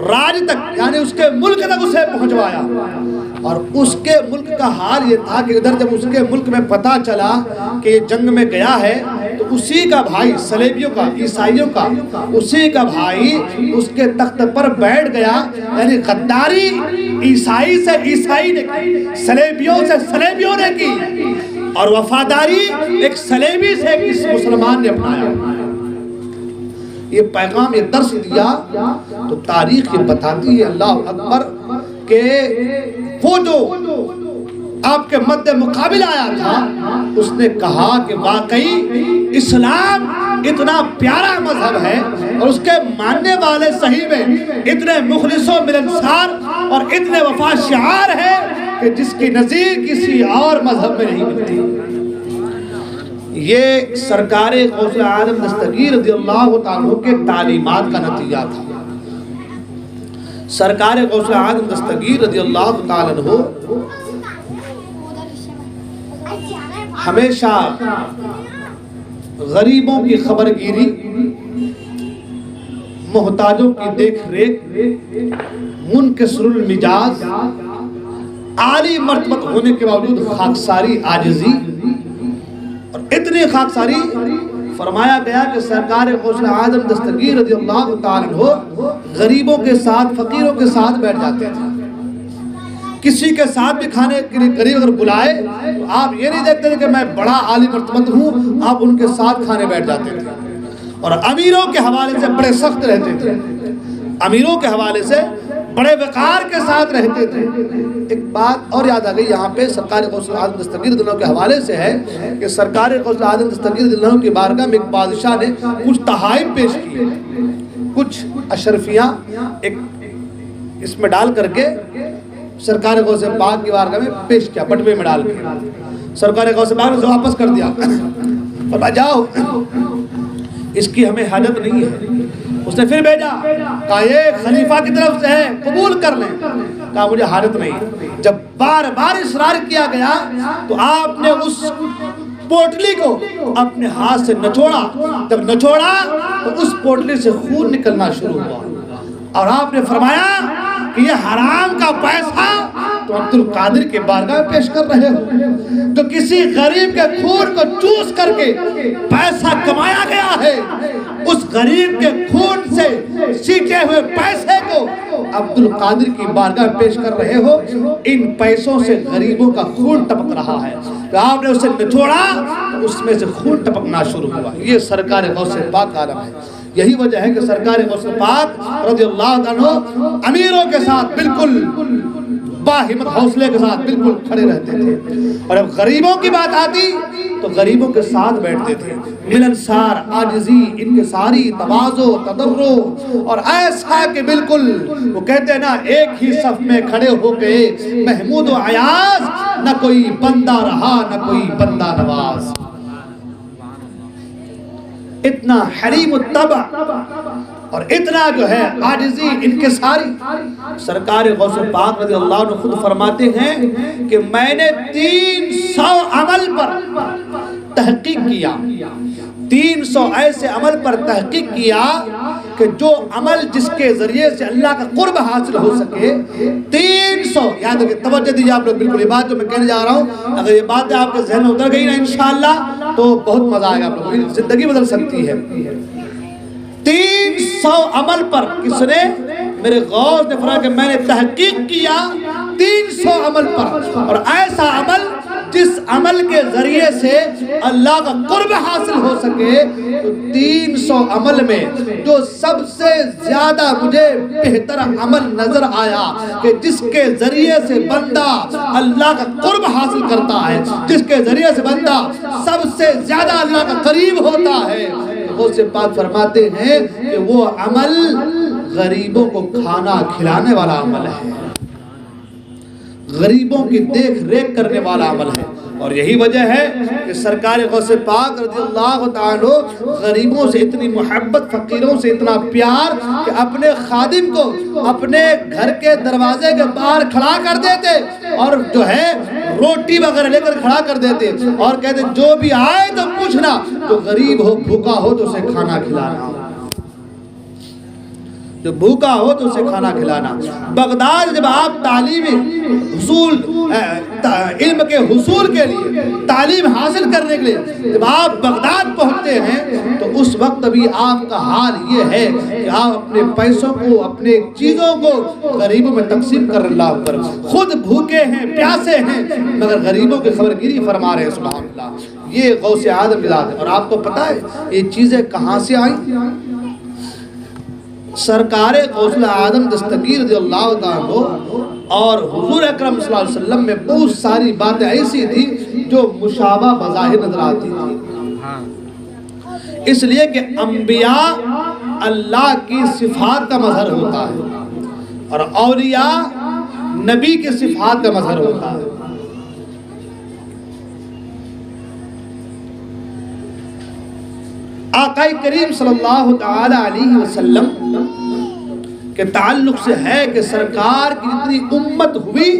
راج تک، یعنی اس کے ملک تک اسے پہنچوایا، اور اس کے ملک کا حال یہ تھا کہ ادھر جب اس کے ملک میں پتہ چلا کہ یہ جنگ میں گیا ہے تو اسی کا بھائی صلیبیوں کا، عیسائیوں کا، اسی کا بھائی اس کے تخت پر بیٹھ گیا، یعنی غداری عیسائی سے عیسائی نے کی، صلیبیوں سے صلیبیوں نے کی، اور وفاداری ایک صلیبی سے اس مسلمان نے اپنایا۔ یہ پیغام، یہ درس دیا تو تاریخ یہ بتاتی ہے اللہ اکبر کہ وہ جو آپ کے مد مقابل آیا تھا اس نے کہا کہ واقعی اسلام اتنا پیارا مذہب ہے اور اس کے ماننے والے صحیح میں اتنے مخلص و ملنسار اور اتنے وفا شعار ہیں کہ جس کی نظیر کسی اور مذہب میں نہیں ملتی۔ یہ سرکار غوث اعظم دستگیر رضی اللہ تعالیٰ کے تعلیمات کا نتیجہ تھا۔ سرکار غوث اعظم دستگیر رضی اللہ تعالیٰ عنہ ہمیشہ غریبوں کی خبرگیری، محتاجوں کی دیکھ ریکھ، منکسر المزاج، عالی مرتبت ہونے کے باوجود خاکساری، عاجزی، اور اتنی خاکساری فرمایا گیا کہ سرکار غوث اعظم دستگیر رضی اللہ تعالیٰ عنہ غریبوں کے ساتھ، فقیروں کے ساتھ بیٹھ جاتے تھے۔ کسی کے ساتھ بھی کھانے کے لیے غریب اگر بلائے تو آپ یہ نہیں دیکھتے تھے کہ میں بڑا عالی مرتبت ہوں، آپ ان کے ساتھ کھانے بیٹھ جاتے تھے۔ اور امیروں کے حوالے سے بڑے سخت رہتے تھے، امیروں کے حوالے سے بڑے وقار کے ساتھ رہتے تھے۔ ایک بات اور یاد آ گئی یہاں پہ سرکار غوث اعظم دستگیر رضی اللہ کے حوالے سے ہے کہ سرکار غوث اعظم دستگیر رضی اللہ کی بارگاہ میں ایک بادشاہ نے کچھ تحائف پیش کیے، کچھ اشرفیاں ایک اس میں ڈال کر کے سرکار غوث پاک کی بارگاہ میں پیش کیا، بٹوے میں ڈال کے سرکار غوث پاک نے واپس کر دیا، فرمایا جاؤ اس کی ہمیں حاجت نہیں ہے۔ اس نے پھر بھیجا، کہا یہ خلیفہ کی طرف سے ہے، قبول کر لیں، کہا مجھے حاجت نہیں۔ جب بار بار اصرار کیا گیا تو آپ نے اس پوٹلی کو اپنے ہاتھ سے نچوڑا، جب نچوڑا تو اس پوٹلی سے خون نکلنا شروع ہوا، اور آپ نے فرمایا کہ یہ حرام کا پیسہ تو عبد القادر کے بارگاہ میں پیش کر رہے ہو، تو کسی غریب کے خون کو چوس کر کے پیسہ کمایا گیا ہے، اس غریب کے خون سے سیکھے ہوئے پیسے کو عبد القادر کی بارگاہ میں پیش کر رہے ہو، ان پیسوں سے غریبوں کا خون ٹپک رہا ہے۔ تو آپ نے اسے نچوڑا تو اس میں سے خون ٹپکنا شروع ہوا۔ یہ سرکار غوث پاک عالم ہے۔ یہی وجہ ہے کہ سرکار غوث پاک رضی اللہ عنہ امیروں کے ساتھ بالکل باہمت حوصلے کے ساتھ بالکل کھڑے رہتے تھے، اور جب غریبوں کی بات آتی تو غریبوں کے ساتھ بیٹھتے تھے، ملنسار، عاجزی، انکساری، تواضع، تضرع، اور ایسا کہ بالکل وہ کہتے ہیں نا ایک ہی صف میں کھڑے ہو کے محمود و عیاض، نہ کوئی بندہ رہا نہ کوئی بندہ نواز، اتنا حلیم الطبع اور اتنا جو ہے عاجزی، انکساری۔ سرکار غوث پاک رضی اللہ عنہ خود فرماتے ہیں کہ میں نے 300 عمل پر تحقیق کیا، 300 ایسے عمل پر تحقیق کیا کہ جو عمل جس کے ذریعے سے اللہ کا قرب حاصل ہو سکے، 300، یاد رکھیں، توجہ دیجیے آپ لوگ، بالکل یہ بات جو میں کہنے جا رہا ہوں اگر یہ باتیں آپ کے ذہن میں اتر گئی نا انشاءاللہ تو بہت مزہ آئے گا، آپ لوگوں کی زندگی بدل سکتی ہے۔ 300 عمل پر کس نے؟ میرے غوث نے فرمایا کہ میں نے تحقیق کیا 300 عمل پر، اور ایسا عمل جس عمل کے ذریعے سے اللہ کا قرب حاصل ہو سکے، تو 300 عمل میں جو سب سے زیادہ مجھے بہتر عمل نظر آیا کہ جس کے ذریعے سے بندہ اللہ کا قرب حاصل کرتا ہے، جس کے ذریعے سے بندہ سب سے زیادہ اللہ کا قریب ہوتا ہے، غوث پاک فرماتے ہیں کہ وہ عمل غریبوں کو کھانا کھلانے والا عمل ہے، غریبوں کی دیکھ ریکھ کرنے والا عمل ہے۔ اور یہی وجہ ہے کہ سرکار غوث پاک رضی اللہ تعالیٰ غریبوں سے اتنی محبت، فقیروں سے اتنا پیار کہ اپنے خادم کو اپنے گھر کے دروازے کے باہر کھڑا کر دیتے اور جو ہے روٹی وغیرہ لے کر کھڑا کر دیتے اور کہتے جو بھی آئے تو پوچھنا، جو غریب ہو بھوکا ہو تو اسے کھانا کھلانا، جو بھوکا ہو تو اسے کھانا کھلانا۔ بغداد جب آپ تعلیم حصول علم کے حصول کے لیے، تعلیم حاصل کرنے کے لیے جب آپ بغداد پہنچتے ہیں تو اس وقت بھی آپ کا حال یہ ہے کہ آپ اپنے پیسوں کو، اپنے چیزوں کو غریبوں میں تقسیم کر اللہ پر، خود بھوکے ہیں، پیاسے ہیں، مگر غریبوں کی خبرگیری فرما رہے ہیں۔ سبحان اللہ، یہ غوث اعظم کی ذات ہے۔ اور آپ کو پتہ ہے یہ چیزیں کہاں سے آئیں؟ سرکار غوث اعظم دستگیر رضی اللہ عنہ اور حضور اکرم صلی اللہ علیہ وسلم میں بہت ساری باتیں ایسی تھی جو مشابہ بظاہر نظر آتی تھی، اس لیے کہ انبیاء اللہ کی صفات کا مظہر ہوتا ہے اور اولیاء نبی کی صفات کا مظہر ہوتا ہے۔ آقا کریم صلی اللہ تعالی علیہ وسلم کے تعلق سے ہے کہ سرکار کی اتنی امت ہوئی،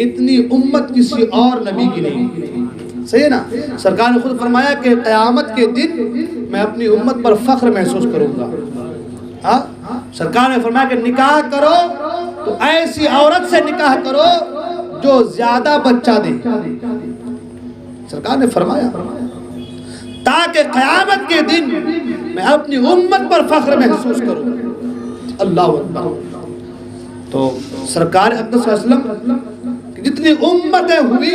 اتنی امت کسی اور نبی کی نہیں ہوئی، صحیح ہے نا؟ سرکار نے خود فرمایا کہ قیامت کے دن میں اپنی امت پر فخر محسوس کروں گا۔ سرکار نے فرمایا کہ نکاح کرو تو ایسی عورت سے نکاح کرو جو زیادہ بچہ دے، سرکار نے فرمایا تاکہ قیامت کے دن میں اپنی امت پر فخر محسوس کروں۔ اللہ اکبر۔ تو سرکار اقدس صلی اللہ علیہ وسلم جتنی امتیں ہوئی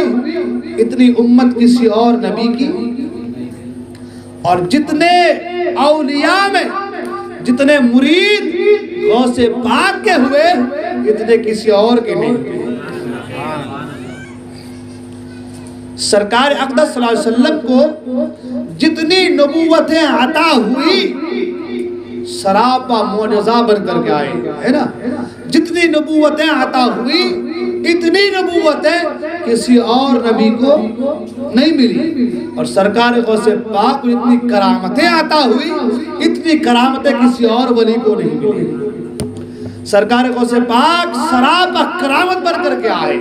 اتنی امت کسی اور نبی کی، اور جتنے اولیاء میں جتنے مرید غوث پاک کے ہوئے اتنے کسی اور کے نہیں ہوئے۔ سرکار اقدس صلی اللہ علیہ وسلم کو جتنی نبوتیں عطا ہوئی سراپا معجزہ بن کر کے آئے، ہے نا؟ جتنی نبوتیں عطا ہوئی اتنی نبوتیں کسی اور نبی کو نہیں ملی، اور سرکار غوث پاک کو اتنی کرامتیں عطا ہوئی، اتنی کرامتیں کسی اور ولی کو نہیں ملی۔ سرکار غوث پاک سراپا کرامت بن کر کے آئے،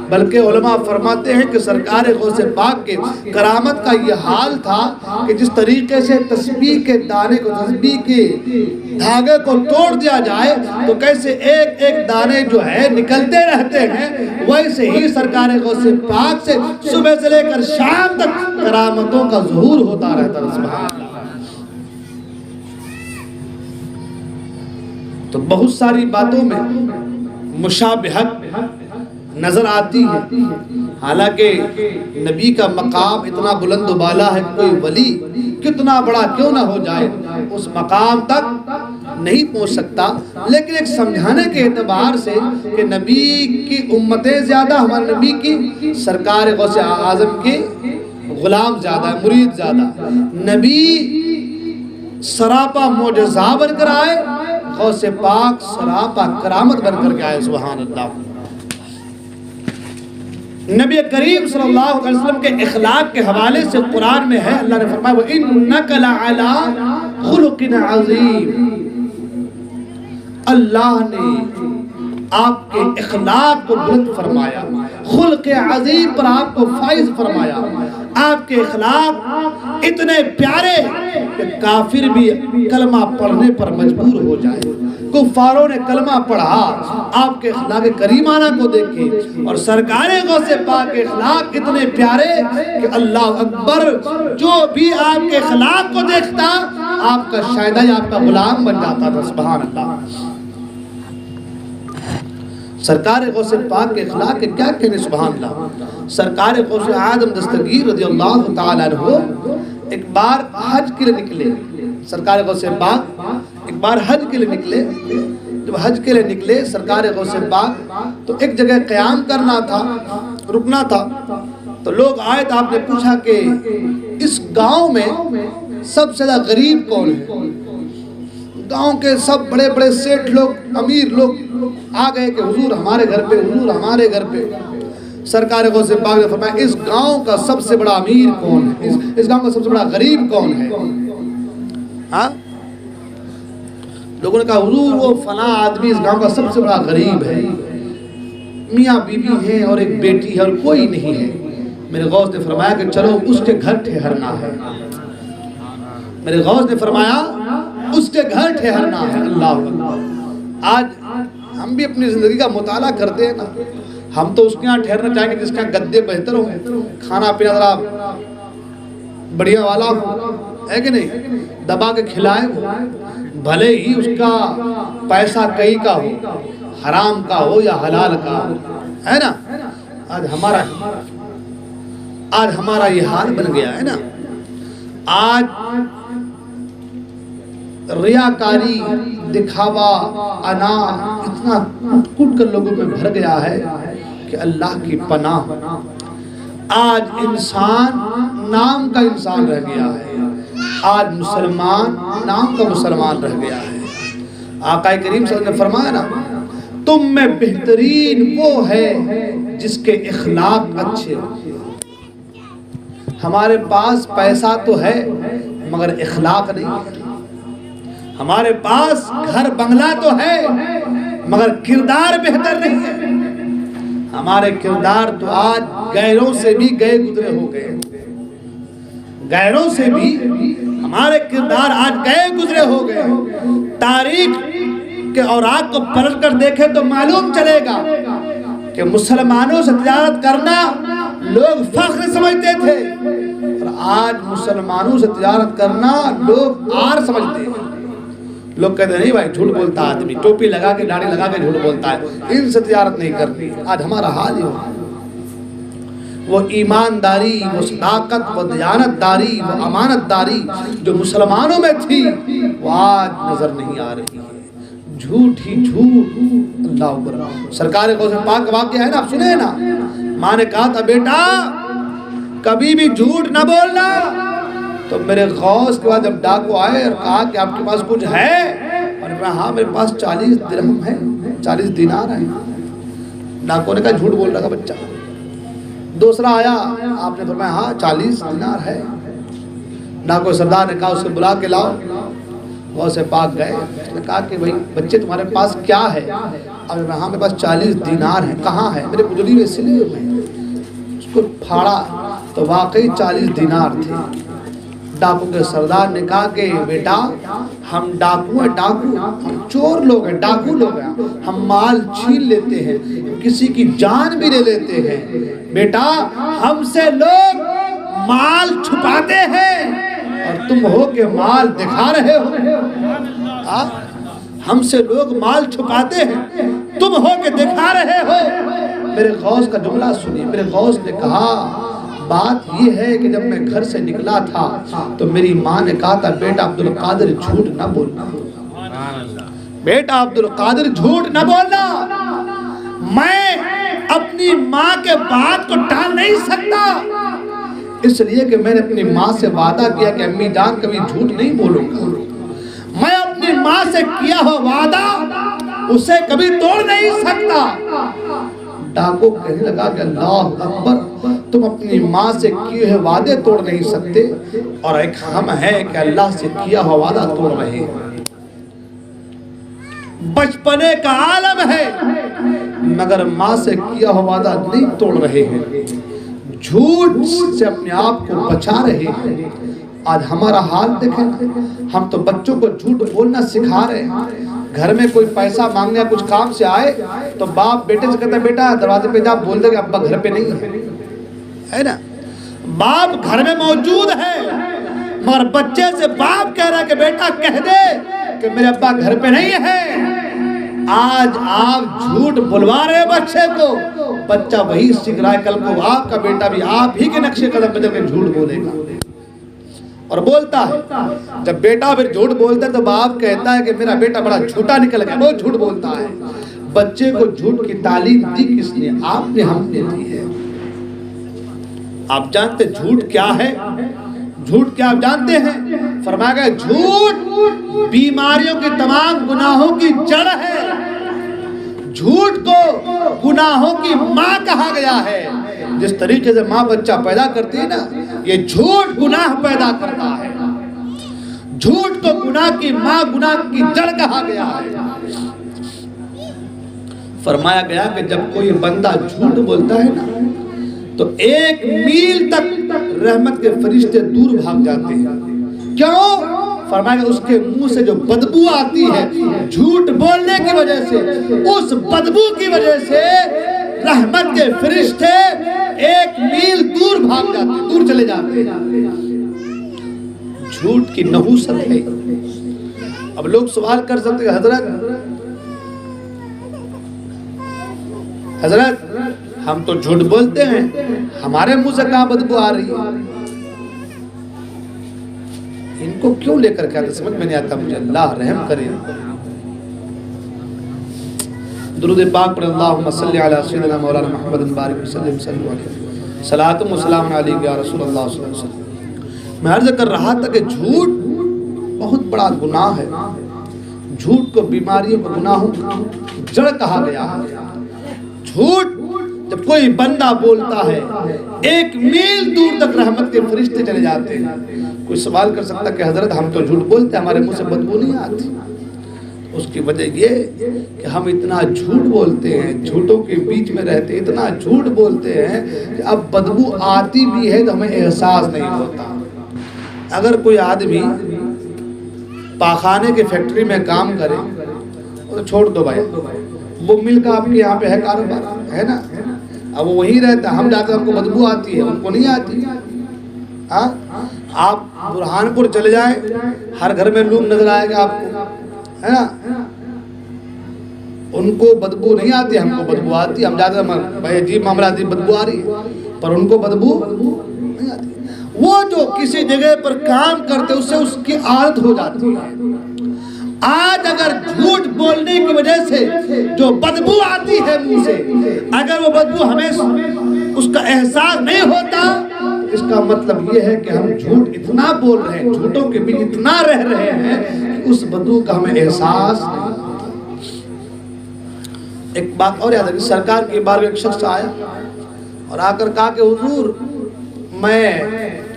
بلکہ علماء فرماتے ہیں کہ سرکار غوث پاک کے کرامت کا یہ حال تھا کہ جس طریقے سے تسبیح کے دانے کو، تسبیح کے دھاگے کو توڑ دیا جائے تو کیسے ایک ایک دانے جو ہے نکلتے رہتے ہیں، ویسے ہی سرکار غوث پاک سے صبح سے لے کر شام تک کرامتوں کا ظہور ہوتا رہتا ہے۔ سبحان اللہ۔ تو بہت ساری باتوں میں مشابہت نظر آتی ہے، حالانکہ نبی کا مقام اتنا بلند و بالا ہے، کوئی ولی کتنا بڑا کیوں نہ ہو جائے اس مقام تک نہیں پہنچ سکتا، لیکن ایک سمجھانے کے اعتبار سے کہ نبی کی امتیں زیادہ، ہمارے نبی کی سرکار غوث اعظم کے غلام زیادہ ہے، مرید زیادہ۔ نبی سراپا معجزہ بن کر آئے، غوث پاک سراپا کرامت بن کر کے آئے، سبحان اللہ۔ نبی کریم صلی اللہ علیہ وسلم کے اخلاق کے حوالے سے قرآن میں ہے، اللہ نے فرمایا وَإِنَّكَ لَعَلَىٰ خُلُقٍ عَظِيمٍ۔ اللہ نے آپ کے اخلاق کو بلند فرمایا، خلق عظیم پر آپ کو فائز فرمایا۔ آپ کے اخلاق اتنے پیارے کہ کافر بھی کلمہ پڑھنے پر مجبور ہو جائے۔ کفاروں نے کلمہ پڑھا آپ کے اخلاق کریمانہ کو دیکھے، اور سرکار غوث پاک کے اخلاق اتنے پیارے کہ اللہ اکبر، جو بھی آپ کے اخلاق کو دیکھتا آپ کا شاہدہ یا آپ کا غلام بن جاتا تھا، سبحان اللہ۔ سرکار غوث پاک کے اخلاق کے کیا کہنے، سبحان اللہ۔ سرکار غوث اعظم دستگیر رضی اللہ تعالیٰ عنہ ایک بار حج کے لیے نکلے، سرکار غوث پاک ایک بار حج کے لیے نکلے۔ جب حج کے لیے نکلے سرکار غوث پاک تو ایک جگہ قیام کرنا تھا، رکنا تھا، تو لوگ آئے تو آپ نے پوچھا کہ اس گاؤں میں سب سے زیادہ غریب کون ہے؟ گاؤں کے سب بڑے بڑے سیٹھ لوگ، امیر لوگ آ گئے کہ حضور ہمارے گھر پہ، حضور ہمارے گھر پہ۔ سرکار غوث پاک نے فرمایا اس گاؤں کا سب سے بڑا امیر کون ہے، اس گاؤں کا سب سے بڑا غریب کون ہے؟ ہاں، لوگوں نے کہا حضور وہ فلاں آدمی اس گاؤں کا سب سے بڑا غریب ہے، میاں بیوی ہے اور ایک بیٹی ہے اور کوئی نہیں ہے۔ میرے غوث نے فرمایا کہ چلو اس کے گھر ٹھہرنا ہے۔ میرے غوث نے فرمایا اس کے گھر ٹھہرنا ہے۔ اللہ اکبر۔ آج ہم بھی اپنی زندگی کا مطالعہ کرتے ہیں نا، ہم تو اس کے یہاں ٹھہرنا چاہیں گے جس کے یہاں گدے بہتر ہوں، کھانا پینا ذرا بڑھیا والا ہو، ہے کہ نہیں، دبا کے کھلائے ہو، بھلے ہی اس کا پیسہ کئی کا ہو، حرام کا ہو یا حلال کا ہو، ہے نا۔ آج ہمارا یہ حال بن گیا ہے نا۔ آج ریاکاری، دکھاوا، انا اتنا کٹ کر لوگوں میں بھر گیا ہے کہ اللہ کی پناہ۔ آج انسان نام کا انسان رہ گیا ہے، آج مسلمان نام کا مسلمان رہ گیا ہے۔ آقا کریم صلی اللہ علیہ وسلم نے فرمایا نا، تم میں بہترین وہ ہے جس کے اخلاق اچھے ہو۔ ہمارے پاس پیسہ تو ہے مگر اخلاق نہیں ہے، ہمارے پاس گھر بنگلہ تو ہے مگر کردار بہتر نہیں ہے۔ ہمارے کردار تو آج غیروں سے بھی گئے گزرے ہو گئے، غیروں سے بھی ہمارے کردار آج گئے گزرے ہو گئے۔ تاریخ کے اوراق کو پلٹ کر دیکھیں تو معلوم چلے گا کہ مسلمانوں سے تجارت کرنا لوگ فخر سمجھتے تھے، اور آج مسلمانوں سے تجارت کرنا لوگ عار سمجھتے ہیں۔ لوگ کہتے ہیں نہیں بھائی جھوٹ بولتا آدمی، ٹوپی لگا کے داڑھی لگا کے جھوٹ بولتا ہے، ان سے تجارت نہیں کرنی۔ آج ہمارا حال ہی ہو، وہ ایمانداری، وہ صداقت، وہ دیانت داری، وہ امانت داری جو مسلمانوں میں تھی وہ آج نظر نہیں آ رہی ہے، جھوٹ ہی جھوٹ۔ اللہ اکبر۔ سرکار غوث پاک کا واقعہ ہے نا، آپ سنے نا، ماں نے کہا تھا بیٹا کبھی بھی جھوٹ نہ بولنا، تو میرے غوث کے بعد جب ڈاکو آئے اور کہا کہ آپ کے پاس کچھ ہے، اور نے کہا ہاں میرے پاس 40 درہم ہے، 40 دینار ہیں۔ ڈاکو نے کہا جھوٹ بول رہا تھا بچہ۔ دوسرا آیا، آپ نے فرمایا ہاں 40 دینار ہے۔ ڈاکو سردار نے کہا اسے بلا کے لاؤ۔ غوث پاک گئے، اس نے کہا کہ بھائی بچے تمہارے پاس کیا ہے؟ اب نے کہا ہاں میرے پاس 40 دینار ہیں۔ کہاں ہے؟ میرے گزری ہوئے سلے میں۔ اس کو پھاڑا تو واقعی 40 دینار تھے۔ ڈاکو کے سردار نے کہا کہ بیٹا ہم ڈاکو ہیں، ڈاکو ہم چور لوگ ہیں، ڈاکو لوگ ہیں، ہم مال چھین لیتے ہیں، کسی کی جان بھی لے لیتے ہیں۔ بیٹا ہم سے لوگ مال چھپاتے ہیں اور تم ہو کہ مال دکھا رہے ہو۔ ہم سے لوگ مال چھپاتے ہیں، تم ہو کہ دکھا رہے ہو۔ میرے غوث کا جملہ سنی، میرے غوث نے کہا بات یہ ہے کہ جب میں گھر سے نکلا تھا تو میری ماں نے کہا تھا بیٹا عبدالقادر جھوٹ نہ بولنا، بیٹا عبدالقادر جھوٹ نہ بولنا، میں اپنی ماں کے بات کو ٹال نہیں سکتا، اس لیے کہ میں نے اپنی ماں سے وعدہ کیا کہ امی جان کبھی جھوٹ نہیں بولوں گا، میں اپنی ماں سے کیا ہوا وعدہ اسے کبھی توڑ نہیں سکتا۔ ڈاکو کہنے لگا کہ اللہ اکبر، تم اپنی ماں سے کیے ہوئے وعدے توڑ نہیں سکتے اور ایک ہم ہے کہ اللہ سے کیا ہوا وعدہ توڑ رہے ہیں۔ بچپنے کا عالم ہے مگر ماں سے کیا ہوا وعدہ نہیں توڑ رہے ہیں، جھوٹ سے اپنے آپ کو بچا رہے ہیں۔ آج ہمارا حال دیکھیں، ہم تو بچوں کو جھوٹ بولنا سکھا رہے ہیں۔ گھر میں کوئی پیسہ مانگنے یا کچھ کام سے آئے تو باپ بیٹے سے کہتا ہے بیٹا دروازے پہ جا بول دے کہ ابا گھر پہ نہیں ہے نا، باپ گھر میں موجود ہے مگر بچے سے باپ کہہ رہا ہے کہ بیٹا کہہ دے کہ میرے ابا گھر پہ نہیں ہے۔ آج آپ جھوٹ بلوا رہے بچے کو، بچہ وہی سیکھ رہا ہے، کل کو آپ کا بیٹا بھی آپ ہی کے نقشے قدم بدل کے جھوٹ بولے گا اور بولتا ہے۔ جب بیٹا پھر جھوٹ بولتا ہے تو باپ کہتا ہے کہ میرا بیٹا بڑا جھوٹا نکل گیا، بہت جھوٹ بولتا ہے۔ بچے کو جھوٹ کی تعلیم دی کس نے؟ آپ نے، ہم نے دی ہے۔ آپ جانتے جھوٹ کیا ہے؟ جھوٹ کیا آپ جانتے ہیں؟ فرمایا گیا جھوٹ بیماریوں کی تمام گناہوں کی جڑ ہے، جھوٹ کو گناہوں کی ماں کہا گیا ہے۔ جس طریقے سے ماں بچہ پیدا کرتی ہے نا، یہ جھوٹ گناہ پیدا کرتا ہے، جھوٹ کو گناہ کی ماں، گناہ کی جڑ کہا گیا ہے۔ فرمایا گیا کہ جب کوئی بندہ جھوٹ بولتا ہے نا تو 1 میل تک رحمت کے فرشتے دور بھاگ جاتے ہیں۔ کیوں؟ فرمایا کہ اس کے منہ سے جو بدبو آتی ہے جھوٹ بولنے کی وجہ سے، اس بدبو کی وجہ سے رحمت کے فرشتے 1 میل دور بھاگ جاتے ہیں، دور چلے جاتے ہیں۔ جھوٹ کی نحوست ہے۔ اب لوگ سوال کر سکتے ہیں حضرت ہم تو جھوٹ بولتے ہیں، ہمارے منہ سے کہاں بدبو آ رہی ہے؟ ان کو کیوں لے کر کے آتے سمجھ میں نہیں آتا مجھے، اللہ رحم کرے۔ درود پاک پر اللہم صلی علی سیدنا مولانا محمد بارک وسلم صلی اللہ علیہ صلاۃ و سلام علیک یا رسول اللہ صلی اللہ علیہ وسلم۔ میں عرض کر رہا تھا کہ جھوٹ بہت بڑا گناہ ہے، جھوٹ کو بیماریوں کو گناہوں جڑ کہا گیا ہے۔ جھوٹ جب کوئی بندہ بولتا ہے 1 میل دور تک رحمت کے فرشتے چلے جاتے ہیں۔ کوئی سوال کر سکتا کہ حضرت ہم تو جھوٹ بولتے ہیں، ہمارے منہ سے بدبو نہیں آتی۔ اس کی وجہ یہ کہ ہم اتنا جھوٹ بولتے ہیں، جھوٹوں کے بیچ میں رہتے ہیں، اتنا جھوٹ بولتے ہیں کہ اب بدبو آتی بھی ہے تو ہمیں احساس نہیں ہوتا۔ اگر کوئی آدمی پاخانے کے فیکٹری میں کام کرے تو چھوڑ دو بھائی، وہ مل کا آپ کے یہاں پہ ہے کاروبار ہے نا، اب وہ وہیں رہتا ہے، ہم جاتے ہیں ہم کو بدبو آتی ہے، ان کو نہیں آتی۔ آپ برہان پور چلے جائیں، ہر گھر میں لوگ نظر آئے گا آپ کو، ہے نا، ان کو بدبو نہیں آتی، ہم کو بدبو آتی۔ ہم جاتے ہیں بھائی عجیب معاملہ آتی، بدبو آ رہی ہے، پر ان کو بدبو نہیں آتی۔ وہ جو کسی جگہ پر کام کرتے اس سے اس کی عادت ہو جاتی ہے۔ آج اگر جھوٹ بولنے کی وجہ سے جو بدبو آتی ہے منہ سے، اگر وہ بدبو ہمیں اس کا احساس نہیں ہوتا، اس کا مطلب یہ ہے کہ ہم جھوٹ اتنا بول رہے ہیں، جھوٹوں کے بھی اتنا رہ رہے ہیں کہ اس بدبو کا ہمیں احساس نہیں ہوتا۔ ایک بات اور یاد ہے، سرکار کے بارے میں ایک شخص آیا اور آ کر کہا کہ حضور میں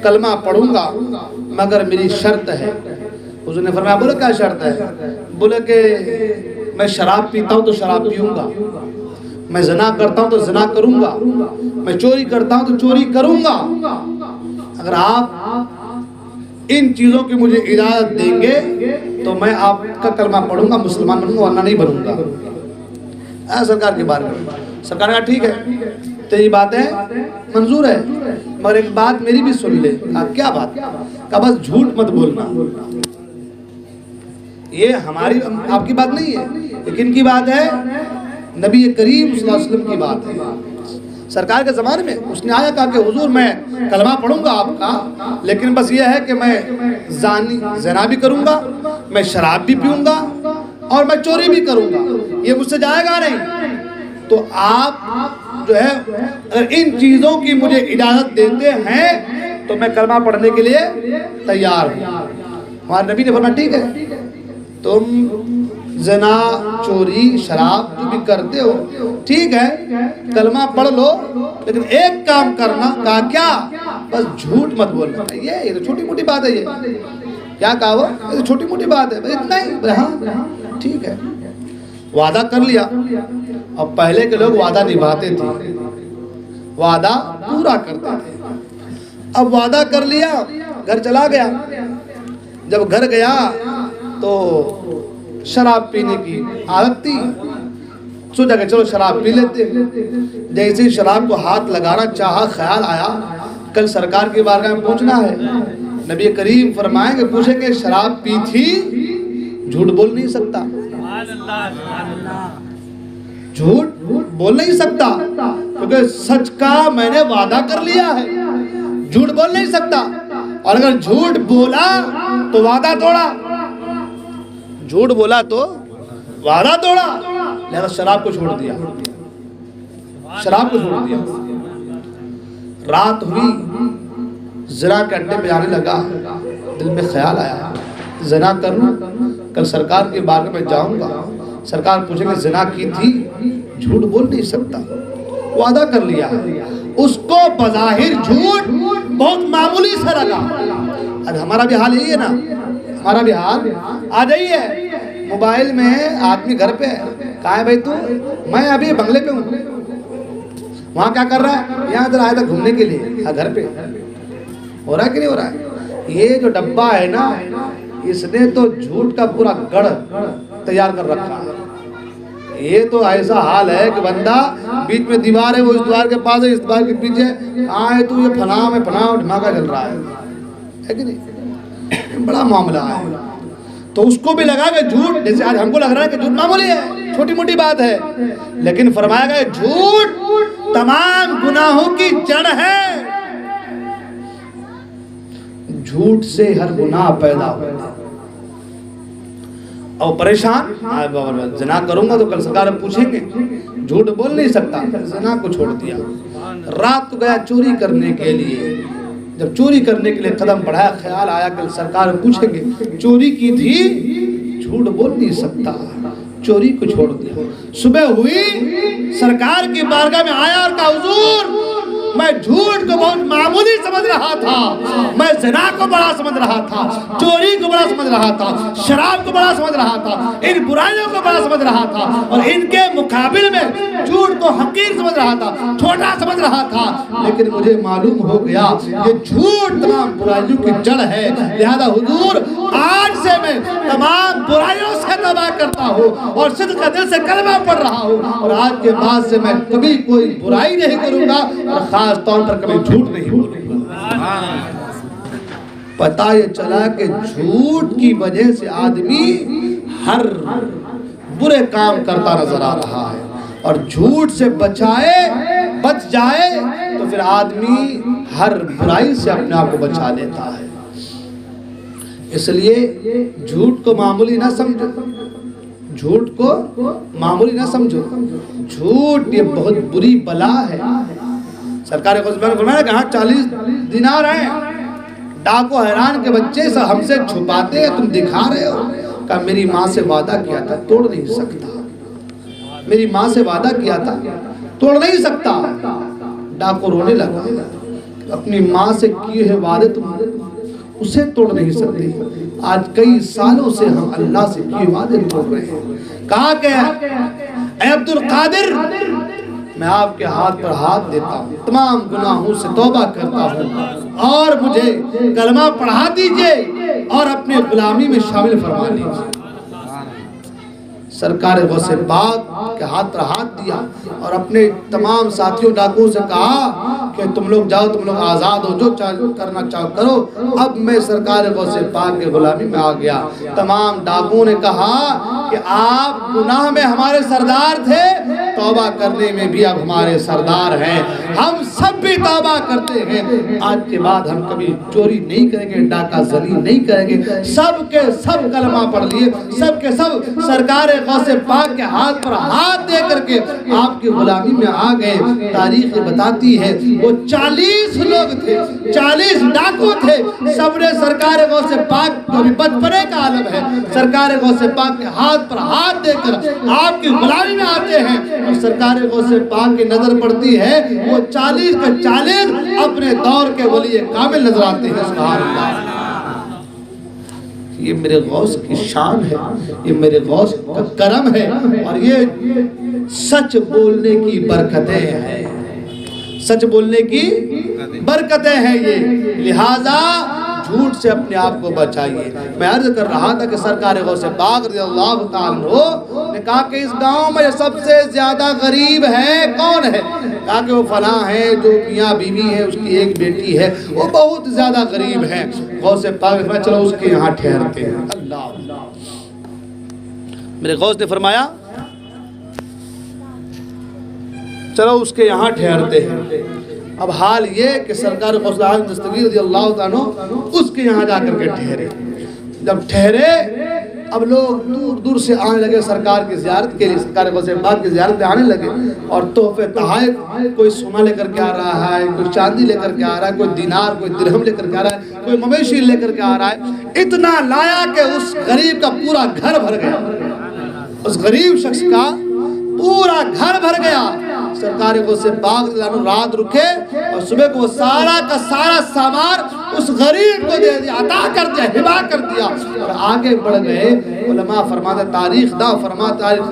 کلمہ پڑھوں گا مگر میری شرط ہے۔ حضور نے فرمایا بولے کیا شرط ہے؟ بولے کہ میں شراب پیتا ہوں تو شراب پیوں گا، میں زنا کرتا ہوں تو زنا کروں گا، میں چوری کرتا ہوں تو چوری کروں گا۔ اگر آپ ان چیزوں کی مجھے اجازت دیں گے تو میں آپ کا کلمہ پڑھوں گا، مسلمان بنوں گا، ورنہ نہیں بنوں گا۔ سرکار کے بارے میں سرکار کہا ٹھیک ہے تیری بات ہے منظور ہے، مگر ایک بات میری بھی سن لے۔ کہا کیا بات؟ کہا بس جھوٹ مت بولنا۔ یہ ہماری آپ کی بات نہیں ہے، لیکن کی بات ہے نبی کریم صلی اللہ علیہ وسلم کی بات ہے۔ سرکار کے زمانے میں اس نے آیا کہا کہ حضور میں کلمہ پڑھوں گا آپ کا، لیکن بس یہ ہے کہ میں زنا بھی کروں گا، میں شراب بھی پیوں گا اور میں چوری بھی کروں گا، یہ مجھ سے جائے گا نہیں۔ تو آپ جو ہے اگر ان چیزوں کی مجھے اجازت دیتے ہیں تو میں کلمہ پڑھنے کے لیے تیار ہوں۔ ہمارے نبی نے فرمایا ٹھیک ہے، تم زنا، چوری، شراب جو بھی کرتے ہو ٹھیک ہے، کلمہ پڑھ لو، لیکن ایک کام کرنا۔ کہا کیا؟ بس جھوٹ مت بولنا۔ یہ تو چھوٹی موٹی بات ہے، یہ کیا کہا وہ؟ یہ تو چھوٹی موٹی بات ہے، اتنا ہی۔ ہاں ٹھیک ہے، وعدہ کر لیا۔ اب پہلے کے لوگ وعدہ نبھاتے تھے، وعدہ پورا کرتے تھے۔ اب وعدہ کر لیا، گھر چلا گیا۔ جب گھر گیا تو شراب پینے کی عادت تھی، سوچا کہ چلو شراب پی لیتے۔ جیسے ہی شراب کو ہاتھ لگانا چاہا، خیال آیا کل سرکار کی بارگاہ میں پہنچنا ہے۔ نبی کریم فرمائیں کہ پوچھیں کہ شراب پی تھی؟ جھوٹ بول نہیں سکتا، جھوٹ بول نہیں سکتا، کیونکہ سچ کا میں نے وعدہ کر لیا ہے، جھوٹ بول نہیں سکتا۔ اور اگر جھوٹ بولا تو وعدہ توڑا، جھوٹ بولا تو وعدہ توڑا، لہذا شراب کو چھوڑ دیا، شراب کو چھوڑ دیا۔ رات ہوئی، زنا کے اڈے پہ جانے لگا، دل میں خیال آیا زنا کروں، کل سرکار کی بارگاہ میں جاؤں گا، سرکار پوچھیں گے زنا کی تھی؟ جھوٹ بول نہیں سکتا، وعدہ کر لیا۔ اس کو بظاہر جھوٹ بہت معمولی سا لگا۔ اب ہمارا بھی حال یہی ہے نا، ہمارا بھی حال آ جائیے موبائل میں آدمی گھر پہ کہا ہے بھائی تو میں ابھی بنگلے پہ ہوں، وہاں کیا کر رہا ہے؟ یہاں ادھر آیا تھا گھومنے کے لیے، گھر پہ ہو رہا ہے کہ نہیں ہو رہا ہے؟ یہ جو ڈبہ ہے نا، اس نے تو جھوٹ کا پورا گڑھ تیار کر رکھا ہے۔ یہ تو ایسا حال ہے کہ بندہ بیچ میں دیوار ہے، وہ اس دیوار کے پاس ہے، اس دیوار کے پیچھے کہاں ہے تو یہ فلاں میں فلاں دھماکہ چل رہا ہے کہ نہیں؟ بڑا معاملہ ہے۔ تو اس کو بھی لگا کہ جھوٹ، جیسے آج ہم کو لگ رہا ہے کہ جھوٹ معمولی ہے، چھوٹی موٹی بات ہے، لیکن فرمایا گیا جھوٹ تمام گناہوں کی جڑ ہے، جھوٹ سے ہر گناہ پیدا ہوتا ہے۔ اور پریشان زنا کروں گا تو کل سرکار پوچھیں گے، جھوٹ بول نہیں سکتا، زنا کو چھوڑ دیا۔ رات کو گیا چوری کرنے کے لیے، جب چوری کرنے کے لیے قدم بڑھایا، خیال آیا کہ سرکار پوچھیں گے چوری کی تھی؟ جھوٹ بول نہیں سکتا، چوری کو چھوڑ دیا۔ صبح ہوئی، سرکار کی بارگاہ میں آیا اور کہا حضور میں جھوٹ کو بہت معمولی سمجھ رہا تھا، میں زنا کو بڑا سمجھ رہا تھا، چوری کو بڑا سمجھ رہا تھا، شراب کو بڑا سمجھ رہا تھا، ان برائیوں کو بڑا سمجھ رہا تھا، اور ان کے مقابل میں جھوٹ کو حقیر سمجھ رہا تھا، چھوٹا سمجھ رہا تھا، لیکن مجھے معلوم ہو گیا یہ جھوٹ تمام برائیوں کی جڑ ہے، لہذا حضور آج سے میں تمام برائیوں سے توبہ کرتا ہوں اور صدق دل سے کلمہ پڑھ رہا ہوں، اور آج کے بعد سے میں کبھی کوئی برائی نہیں کروں گا، اور خاص طور پر کبھی جھوٹ نہیں بولوں گا۔ پتہ یہ چلا کہ جھوٹ کی وجہ سے آدمی ہر برے کام کرتا نظر آ رہا ہے، اور جھوٹ سے بچ جائے تو پھر آدمی ہر برائی سے اپنے آپ کو بچا لیتا ہے۔ اس لیے جھوٹ کو معمولی نہ سمجھو، جھوٹ کو معمولی نہ سمجھو، جھوٹ یہ بہت بری بلا ہے۔ سرکار قصبہ نے فرمایا کہ ہاں 40 دینار ہیں، ڈاکو حیران کے بچے سے ہم سے چھپاتے ہیں، تم دکھا رہے ہو؟ کہا میری ماں سے وعدہ کیا تھا، توڑ نہیں سکتا، میری ماں سے وعدہ کیا تھا، توڑ نہیں سکتا۔ ڈاکو رونے لگا، اپنی ماں سے کیے ہوئے وعدے تم اسے توڑ نہیں سکتے، آج کئی سالوں سے ہم اللہ سے کیے وعدے توڑ رہے ہیں۔ کہا کہ اے عبدالقادر میں آپ کے ہاتھ پر ہاتھ دیتا ہوں، تمام گناہوں سے توبہ کرتا ہوں، اور مجھے کلمہ پڑھا دیجئے اور اپنے غلامی میں شامل فرما لیجئے۔ سرکار غوث پاک کے ہاتھ پر ہاتھ دیا اور اپنے تمام ساتھیوں ڈاکوؤں سے کہا کہ تم لوگ جاؤ، تم لوگ آزاد ہو، جو کرنا چاہو کرو، اب میں سرکار غوث پاک کے غلامی میں آ گیا۔ تمام ڈاکوؤں نے کہا کہ آپ گناہ میں ہمارے سردار تھے، توبہ کرنے میں بھی اب ہمارے سردار ہیں، ہم سب بھی توبہ کرتے ہیں، آج کے بعد ہم کبھی چوری نہیں کریں گے، ڈاکہ زنی نہیں کریں گے، سب کے سب کلمہ پڑھ لیے، سب کے سب سرکار غوث پاک کے ہاتھ پر ہاتھ دے کر کے آپ کی غلامی میں آ گئے۔ تاریخ بتاتی ہے وہ 40 لوگ تھے، 40 ڈاکو تھے، سب نے سرکار غوث پاک کو بھی بچپنے کا عالم ہے، سرکار غوث پاک کے ہاتھ پر ہاتھ دے کر آپ کی غلامی میں آتے ہیں، اور سرکار غوث پاک کی نظر پڑتی ہے، وہ 40 کے 40 اپنے دور کے ولی کامل نظر آتے ہیں۔ سبحان اللہ، یہ میرے غوث کی شان ہے، یہ میرے غوث کا کرم ہے، اور یہ سچ بولنے کی برکتیں ہیں، سچ بولنے کی برکتیں ہیں یہ، لہذا جھوٹ سے اپنے آپ کو بچائیے۔ میں عرض کر رہا تھا کہ سرکار غوث پاک رضی اللہ تعالیٰ عنہ نے کہا کہ اس گاؤں میں سب سے زیادہ غریب ہے کون ہے؟ کہا کہ وہ فلاں ہے، جو میاں بیوی ہے، اس کی ایک بیٹی ہے، وہ بہت زیادہ غریب ہے۔ غوث پاک نے فرمایا چلو اس کے یہاں ٹھہرتے ہیں۔ اللہ، میرے غوث نے فرمایا چلو اس کے یہاں ٹھہرتے ہیں۔ اب حال یہ کہ سرکار غوث اعظم دستگیر رضی اللہ تعالیٰ اس کے یہاں جا کر کے ٹھہرے۔ جب ٹھہرے اب لوگ دور دور سے آنے لگے سرکار کی زیارت کے لیے، سرکار غوث پاک کی زیارت پہ آنے لگے، اور تحفے تحائف، کوئی سونا لے کر کے آ رہا ہے، کوئی چاندی لے کر کے آ رہا ہے، کوئی دینار کوئی درہم لے کر کے آ رہا ہے، کوئی مویشی لے کر کے آ رہا ہے، اتنا لایا کہ اس غریب کا پورا گھر بھر گیا، اس غریب شخص کا پورا گھر بھر گیا۔ سرکار غوث پاک رات رکے اور صبح کو وہ سارا کا سارا سامان اس غریب کو دے دیا، عطا کر دیا، ہبا کر دیا، اور آگے بڑھ گئے۔ علماء فرماتے، تاریخ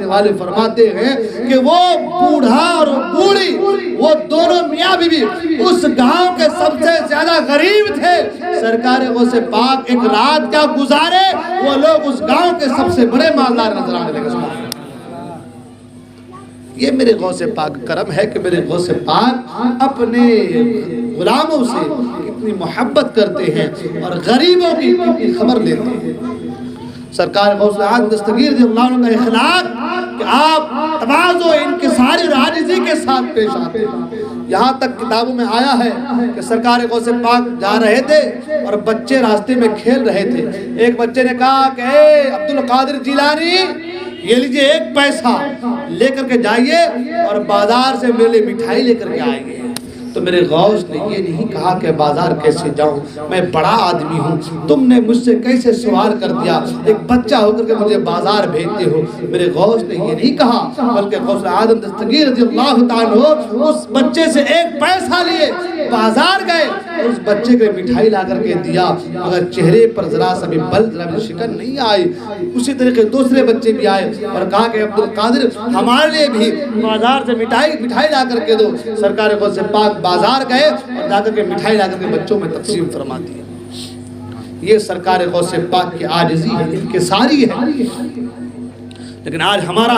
والے فرماتے ہیں کہ وہ بوڑھا اور بوڑھی، وہ دونوں میاں بیوی اس گاؤں کے سب سے زیادہ غریب تھے۔ سرکار غوث پاک ایک رات کیا گزارے، وہ لوگ اس گاؤں کے سب سے بڑے مالدار نظر آنے لگے۔ یہ میرے غوث پاک کرم ہے کہ میرے غوث پاک اپنے غلاموں سے کتنی محبت کرتے ہیں اور غریبوں کی کتنی خبر لیتے ہیں۔ سرکار غوث اعظم دستگیر رضی اللہ عنہ کا اخلاق کہ آپ تواضع، انکساری اور عاجزی کے ساتھ پیش آتے ہیں۔ یہاں تک کتابوں میں آیا ہے کہ سرکار غوث پاک جا رہے تھے اور بچے راستے میں کھیل رہے تھے۔ ایک بچے نے کہا کہ اے عبد القادر جیلانی، یہ لیجئے 1 پیسہ لے کر کے جائیے اور بازار سے میرے لیے مٹھائی لے کر کے آئیے۔ تو میرے غوث نے یہ نہیں کہا کہ بازار کیسے جاؤں، میں بڑا آدمی ہوں، تم نے مجھ سے کیسے سوال کر دیا، ایک بچہ ہو کر کے مجھے بازار بھیجتے ہو۔ میرے غوث نے یہ نہیں کہا، بلکہ غوث اعظم دستگیر رضی اللہ تعالیٰ اس بچے سے 1 پیسہ لیے بازار گئے، اس بچے کو مٹھائی لا کر کے دیا، مگر چہرے پر ذرا سا بھی بل، ذرا بھی شکن نہیں آئی۔ اسی طریقے دوسرے بچے بھی آئے اور کہا کہ عبد القادر ہمارے لیے بھی بازار سے مٹھائی لا کر کے دو۔ سرکار غوث پاک بازار گئے اور جا کر کے مٹھائی لا کر کے بچوں میں تقسیم فرما دی۔ یہ سرکار غوث پاک کی عاجزی ہے، انکساری ہے۔ لیکن آج ہمارا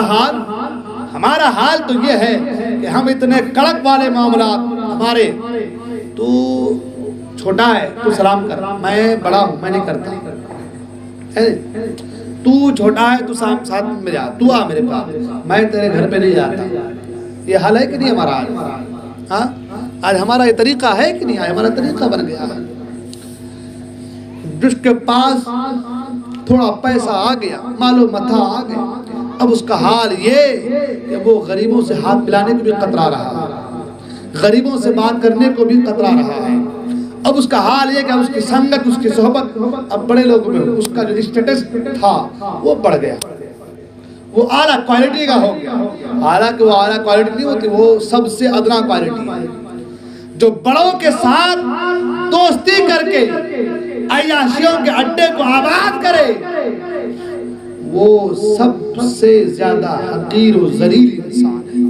حال تو یہ ہے کہ ہم اتنے کڑک والے معاملات ہمارے، تو چھوٹا ہے تو سلام کر، میں بڑا ہوں میں نہیں کرتا، تو چھوٹا ہے تو ساتھ میرے آ، تو آ میرے پاس، میں تیرے گھر پہ نہیں جاتا۔ یہ حال ہے کہ نہیں ہمارا حال؟ ہاں، آج ہمارا یہ طریقہ ہے کہ نہیں؟ ہمارا طریقہ بن گیا ہے۔ جس کے پاس تھوڑا پیسہ آ گیا، مال و متاع آ گیا، اب اس کا حال یہ کہ وہ غریبوں سے ہاتھ ملانے کو بھی کترا رہا ہے، غریبوں سے بات کرنے کو بھی کترا رہا ہے۔ اب اس کا حال یہ کہ اس کی سنگت، اس کی صحبت اب بڑے لوگوں میں اس کا جو اسٹیٹس تھا وہ بڑھ گیا، وہ اعلیٰ کوالٹی کا ہو گیا۔ حالانکہ وہ اعلیٰ کوالٹی نہیں ہوتی، وہ سب سے ادنا کوالٹی ہے۔ جو بڑوں کے ساتھ دوستی کر کے عیاشیوں کے اڈے کو آباد کرے، وہ سب سے زیادہ حقیر و ذلیل انسان ہے۔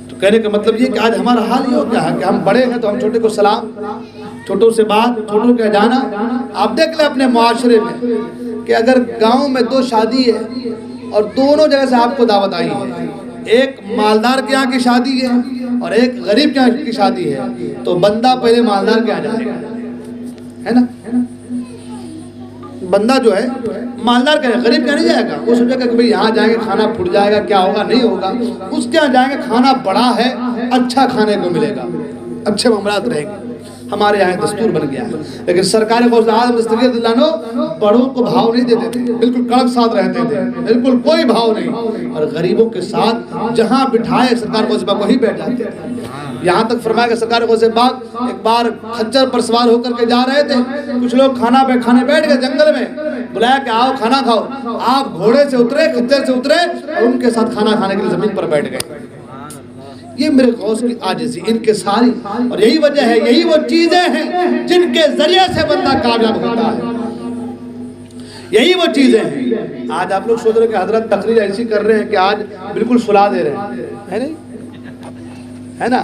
تو کہنے کا مطلب یہ کہ آج ہمارا حال یہ ہو گیا ہے کہ ہم بڑے ہیں تو ہم چھوٹے کو سلام، چھوٹوں سے بات، چھوٹوں کے جانا۔ آپ دیکھ لیں اپنے معاشرے میں کہ اگر گاؤں میں 2 شادی ہے اور دونوں جگہ سے آپ کو دعوت آئی ہے، ایک مالدار کے یہاں کی شادی ہے اور ایک غریب کے یہاں کی شادی ہے، تو بندہ پہلے مالدار کے یہاں جائے گا، ہے نا؟ بندہ جو ہے مالدار کا ہے، غریب کا نہیں جائے گا. وہ سوچے گا کہ بھئی یہاں جائیں گے کھانا پھٹ جائے گا، کیا ہوگا، نہیں ہوگا. اس کے یہاں جائیں گے کھانا بڑا ہے، اچھا کھانے کو ملے گا، اچھے معاملات رہیں گے. ہمارے یہاں دستور بن گیا ہے. لیکن سرکار غوث اعظم دستگیر رضی اللہ عنہ بڑوں کو بھاؤ نہیں دیتے تھے، بالکل کڑک ساتھ رہتے تھے، بالکل کوئی بھاؤ نہیں. اور غریبوں کے ساتھ جہاں بٹھائے سرکار غوث پاک وہیں بیٹھ جاتے تھے. یہاں تک فرمایا کہ سرکار غوث پاک ایک بار خچر پر سوار ہو کر کے جا رہے تھے. کچھ لوگ کھانا کھانے بیٹھ گئے جنگل میں، بلایا کہ آؤ کھانا کھاؤ. آپ گھوڑے سے اترے، خچر سے اترے اور ان کے ساتھ کھانا کھانے کے لیے زمین پر بیٹھ گئے. یہ میرے غوث کی عاجزی، ان کے ساری. اور یہی وجہ ہے، یہی وہ چیزیں ہیں جن کے ذریعے سے بندہ کامیاب ہوتا ہے. یہی وہ چیزیں ہیں. آج آپ لوگ سوچ رہے ہیں کہ حضرت تقریر ایسی کر رہے ہیں کہ آج بالکل سلا دے رہے ہیں، ہے نہیں؟ ہے نا؟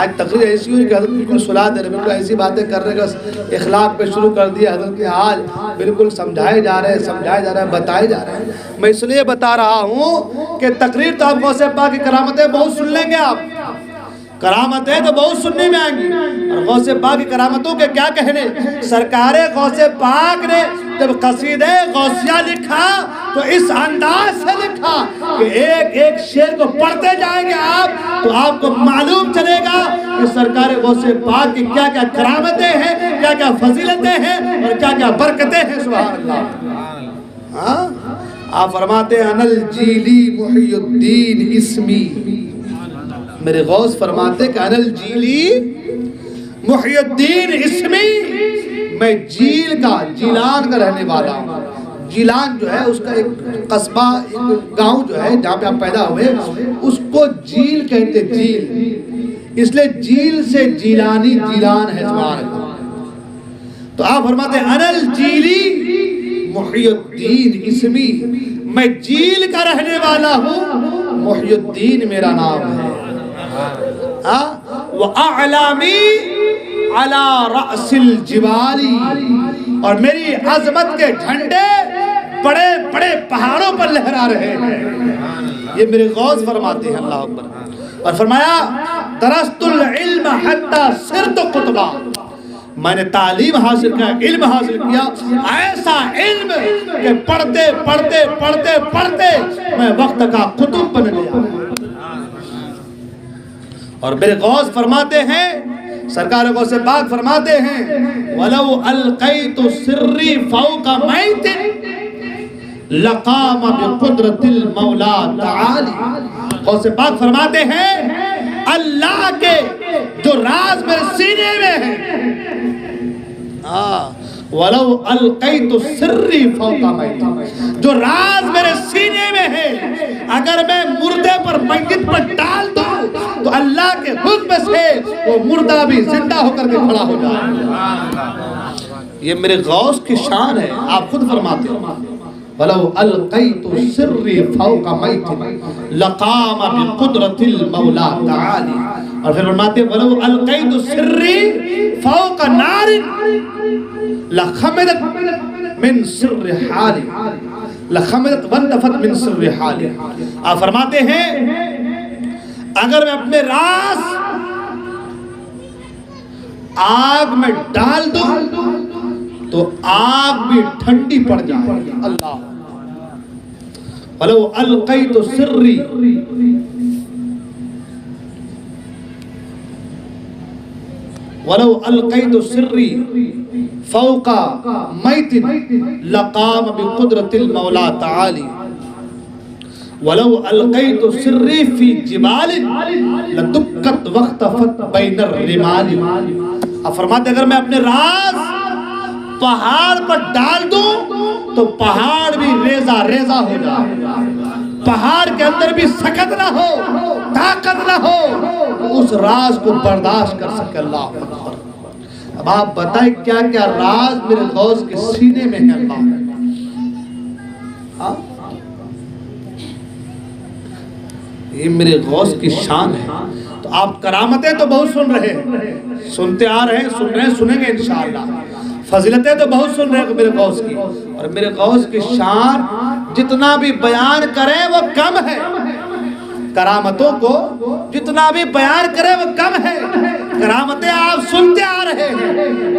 آج تقریر ایسی ہوئی کہ حضرت بالکل سلا دے رہے ہیں، بالکل ایسی باتیں کر رہے ہیں، اخلاق پہ شروع کر دیا. حضرت کے حال بالکل سمجھائے جا رہے ہیں، بتائے جا رہے ہیں. میں اس لیے بتا رہا ہوں کہ تقریر تو آپ غوث پاک کی کرامتیں بہت سن لیں گے. آپ کرامتیں تو بہت سننے میں آئیں گی. اور غوث پاک کی کرامتوں کے کیا کہنے. سرکار غوث پاک نے جب قصیدہ غوثیہ لکھا تو اس انداز سے لکھا کہ ایک ایک شعر کو پڑھتے جائیں گے آپ تو آپ کو معلوم چلے گا کہ سرکار غوث پاک کی کیا کیا کرامتیں ہیں، کیا کیا فضیلتیں ہیں اور کیا کیا برکتیں ہیں. سبحان اللہ. آپ فرماتے ہیں انل جیلی محی الدین اسمی. میرے غوث فرماتے کہ انل جیلی محی الدین اسمی، میں جیل کا، جیلان کا رہنے والا ہوں. جیلان جو ہے اس کا ایک قصبہ، ایک گاؤں جو ہے جہاں پہ آپ پیدا ہوئے، اس کو جیل کہتے. جیل اس لیے جیل سے جیلانی، جیلان ہے. سبحان اللہ. تو آپ فرماتے ہیں انل جیلی محی الدین اسمی، میں جیل کا رہنے والا ہوں، محی الدین میرا نام ہے. وَأَعْلَامِي عَلَى رَأْسِ الْجِبَالِ، اور میری عظمت کے جھنڈے بڑے بڑے پہاڑوں پر لہرا رہے ہیں. یہ میرے غوث فرماتے ہیں. اللہ اکبر. اور فرمایا درست العلم حتی صرت قطبا، میں نے تعلیم حاصل کیا، علم حاصل کیا، ایسا علم کہ پڑھتے پڑھتے پڑھتے پڑھتے میں وقت کا قطب بن گیا. اور میرے غوث فرماتے ہیں، سرکار غوث پاک فرماتے ہیں وَلَوْ أَلْقَيْتُ سِرِّي فَوْقَ مَيْتٍ لَقَامَ بِقُدْرَةِ الْمَوْلَى تَعَالِ. غوث پاک فرماتے ہیں اللہ کے جو راز میرے سینے میں ہے، وَلَوْ أَلْقَيْتُ سِرِّي فَوْقَ مَيْتٍ، جو راز میرے سینے میں ہے اگر میں مردے پر، میت پر ڈال دوں تو اللہ کے حکم سے وہ مردہ بھی زندہ ہو کر کے کھڑا ہو جائے. یہ میرے غوث کی شان ہے. آپ خود فرماتے ہیں وَلَوْ أَلْقَيْتُ سِرِّي فَوْقَ مَيْتٍ لَقَامَ بِقُدْرَةِ الْمَوْلَى تَعَالِ. اور پھر فرماتے ہیں وَلَوْ أَلْقَيْتُ سِرِّي فَوْقَ نَارٍ لَخَمِدَتْ مِنْ سِرِّ حَالِ، لَخَمِدَتْ وَانْتَفَتْ مِنْ سِرِّ حَالِ. آپ فرماتے ہیں اگر میں اپنے راز آگ میں ڈال دوں تو آگ بھی ٹھنڈی پڑ جائے. اللہ. وَلَوْ أَلْقَيْتُ سِرِّي وَلَوْ أَلْقَيْتُ سِرِّي فَوْقَ مَيْتٍ لَقَامَ بِقُدْرَةِ الْمَوْلَى تَعَالِ. وَلَوْ أَلْقَيْتُ سِرِّي فِي جِبَالٍ لَدُكَّتْ وَاخْتَفَتْ بَيْنَ الرِّمَالِ. اب فرماتے اگر میں اپنے راز پہاڑ پر ڈال دوں تو پہاڑ بھی ریزہ ریزہ ہو جائے. پہاڑ کے اندر بھی سکت نہ ہو، طاقت نہ ہو تو اس راز کو برداشت کر سکے. اللہ اکبر. اب آپ بتائیں کیا کیا راز میرے غوث کے سینے میں ہے. اللہ یہ میرے غوث کی شان ہے. تو آپ کرامتیں تو بہت سن رہے ہیں، سنتے آ رہے ہیں، سن رہے ہیں، سنیں گے انشاءاللہ. فضیلتیں تو بہت سن رہے ہیں میرے غوث کی. اور میرے غوث کی شان جتنا بھی بیان کریں وہ کم ہے. کرامتوں کو جتنا بھی بیان کریں وہ کم ہے. کرامتیں آپ سنتے آ رہے ہیں.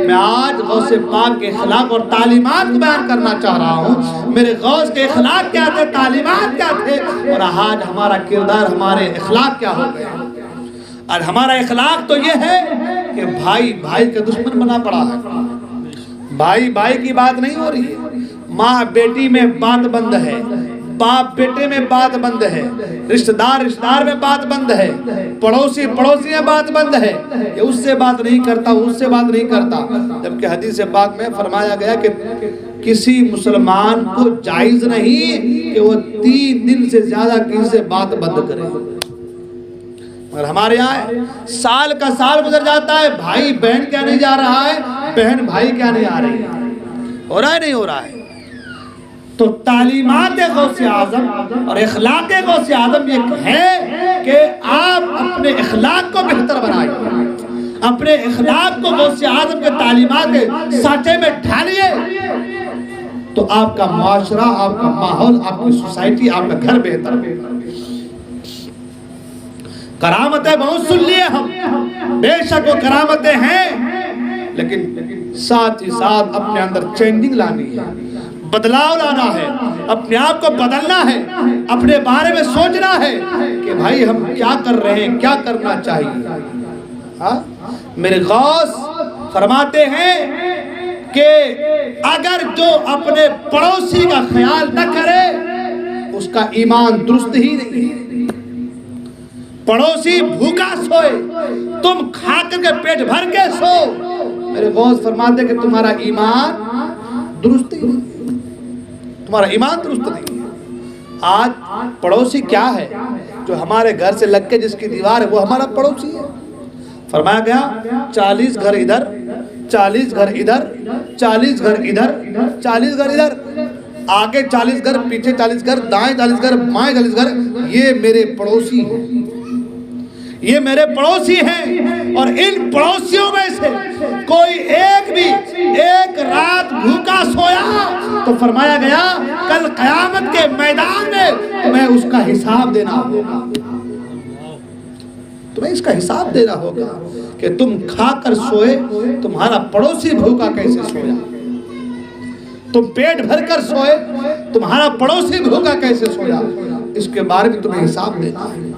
میں آج غوث پاک کے اخلاق اور تعلیمات کو بیان کرنا چاہ رہا ہوں. میرے غوث کے اخلاق کیا تھے, تعلیمات کیا تھے, اور آج ہمارا کردار, ہمارے اخلاق کیا ہو گئے. اور ہمارا اخلاق تو یہ ہے کہ بھائی بھائی کا دشمن بنا پڑا ہے. بھائی بھائی کی بات نہیں ہو رہی ہے, ماں بیٹی میں بات بند ہے, باپ بیٹے میں بات بند ہے, رشتہ دار میں بات بند ہے, پڑوسی میں بات بند ہے. یہ اس سے بات نہیں کرتا, اس سے بات نہیں کرتا. جبکہ حدیث پاک میں فرمایا گیا کہ کسی مسلمان کو جائز نہیں کہ وہ 3 دن سے زیادہ کسی سے بات بند کرے. مگر ہمارے یہاں سال کا سال گزر جاتا ہے, بھائی بہن کیا نہیں جا رہا ہے, بہن بھائی کیا نہیں آ رہی ہے. ہو رہا ہے نہیں ہو رہا ہے. تو تعلیمات غوث اعظم اور اخلاق غوث اعظم یہ ہے کہ آپ اپنے اخلاق کو بہتر بنائیے, اپنے اخلاق کو غوث اعظم کے تعلیمات کے سانچے میں ڈھالیے, تو آپ کا معاشرہ, آپ کا ماحول, آپ کی سوسائٹی, آپ کا گھر بہتر. کرامتیں بہت سن لیے ہم, بے شک وہ کرامتیں ہیں, لیکن ساتھ ہی ساتھ اپنے اندر چینجنگ لانی ہے, بدلاؤ لانا ہے, اپنے آپ کو بدلنا ہے, اپنے بارے میں سوچنا ہے کہ بھائی ہم کیا کر رہے ہیں, کیا کرنا چاہیے. میرے غوث فرماتے ہیں کہ اگر جو اپنے پڑوسی کا خیال نہ کرے اس کا ایمان درست ہی نہیں ہے. پڑوسی بھوکا سوئے, تم کھا کر کے پیٹ بھر کے سو, میرے غوث فرماتے ہیں کہ تمہارا ایمان درست ہی نہیں, تمہارا ایمان درست نہیں ہے. آج پڑوسی کیا ہے, جو ہمارے گھر سے لگ کے جس کی دیوار ہے وہ ہمارا پڑوسی ہے. فرمایا گیا 40 گھر ادھر, 40 گھر ادھر, 40 گھر ادھر, 40 گھر ادھر, آگے 40 گھر, پیچھے 40 گھر, دائیں 40 گھر, بائیں 40 گھر, یہ میرے پڑوسی ہیں, یہ میرے پڑوسی ہیں. اور ان پڑوسیوں میں سے کوئی ایک بھی ایک رات بھوکا سویا تو فرمایا گیا کل قیامت کے میدان میں تمہیں اس کا حساب دینا ہوگا. تمہیں اس کا حساب دینا ہوگا کہ تم کھا کر سوئے, تمہارا پڑوسی بھوکا کیسے سویا, تم پیٹ بھر کر سوئے, تمہارا پڑوسی بھوکا کیسے سویا, اس کے بارے میں تمہیں حساب دینا ہے.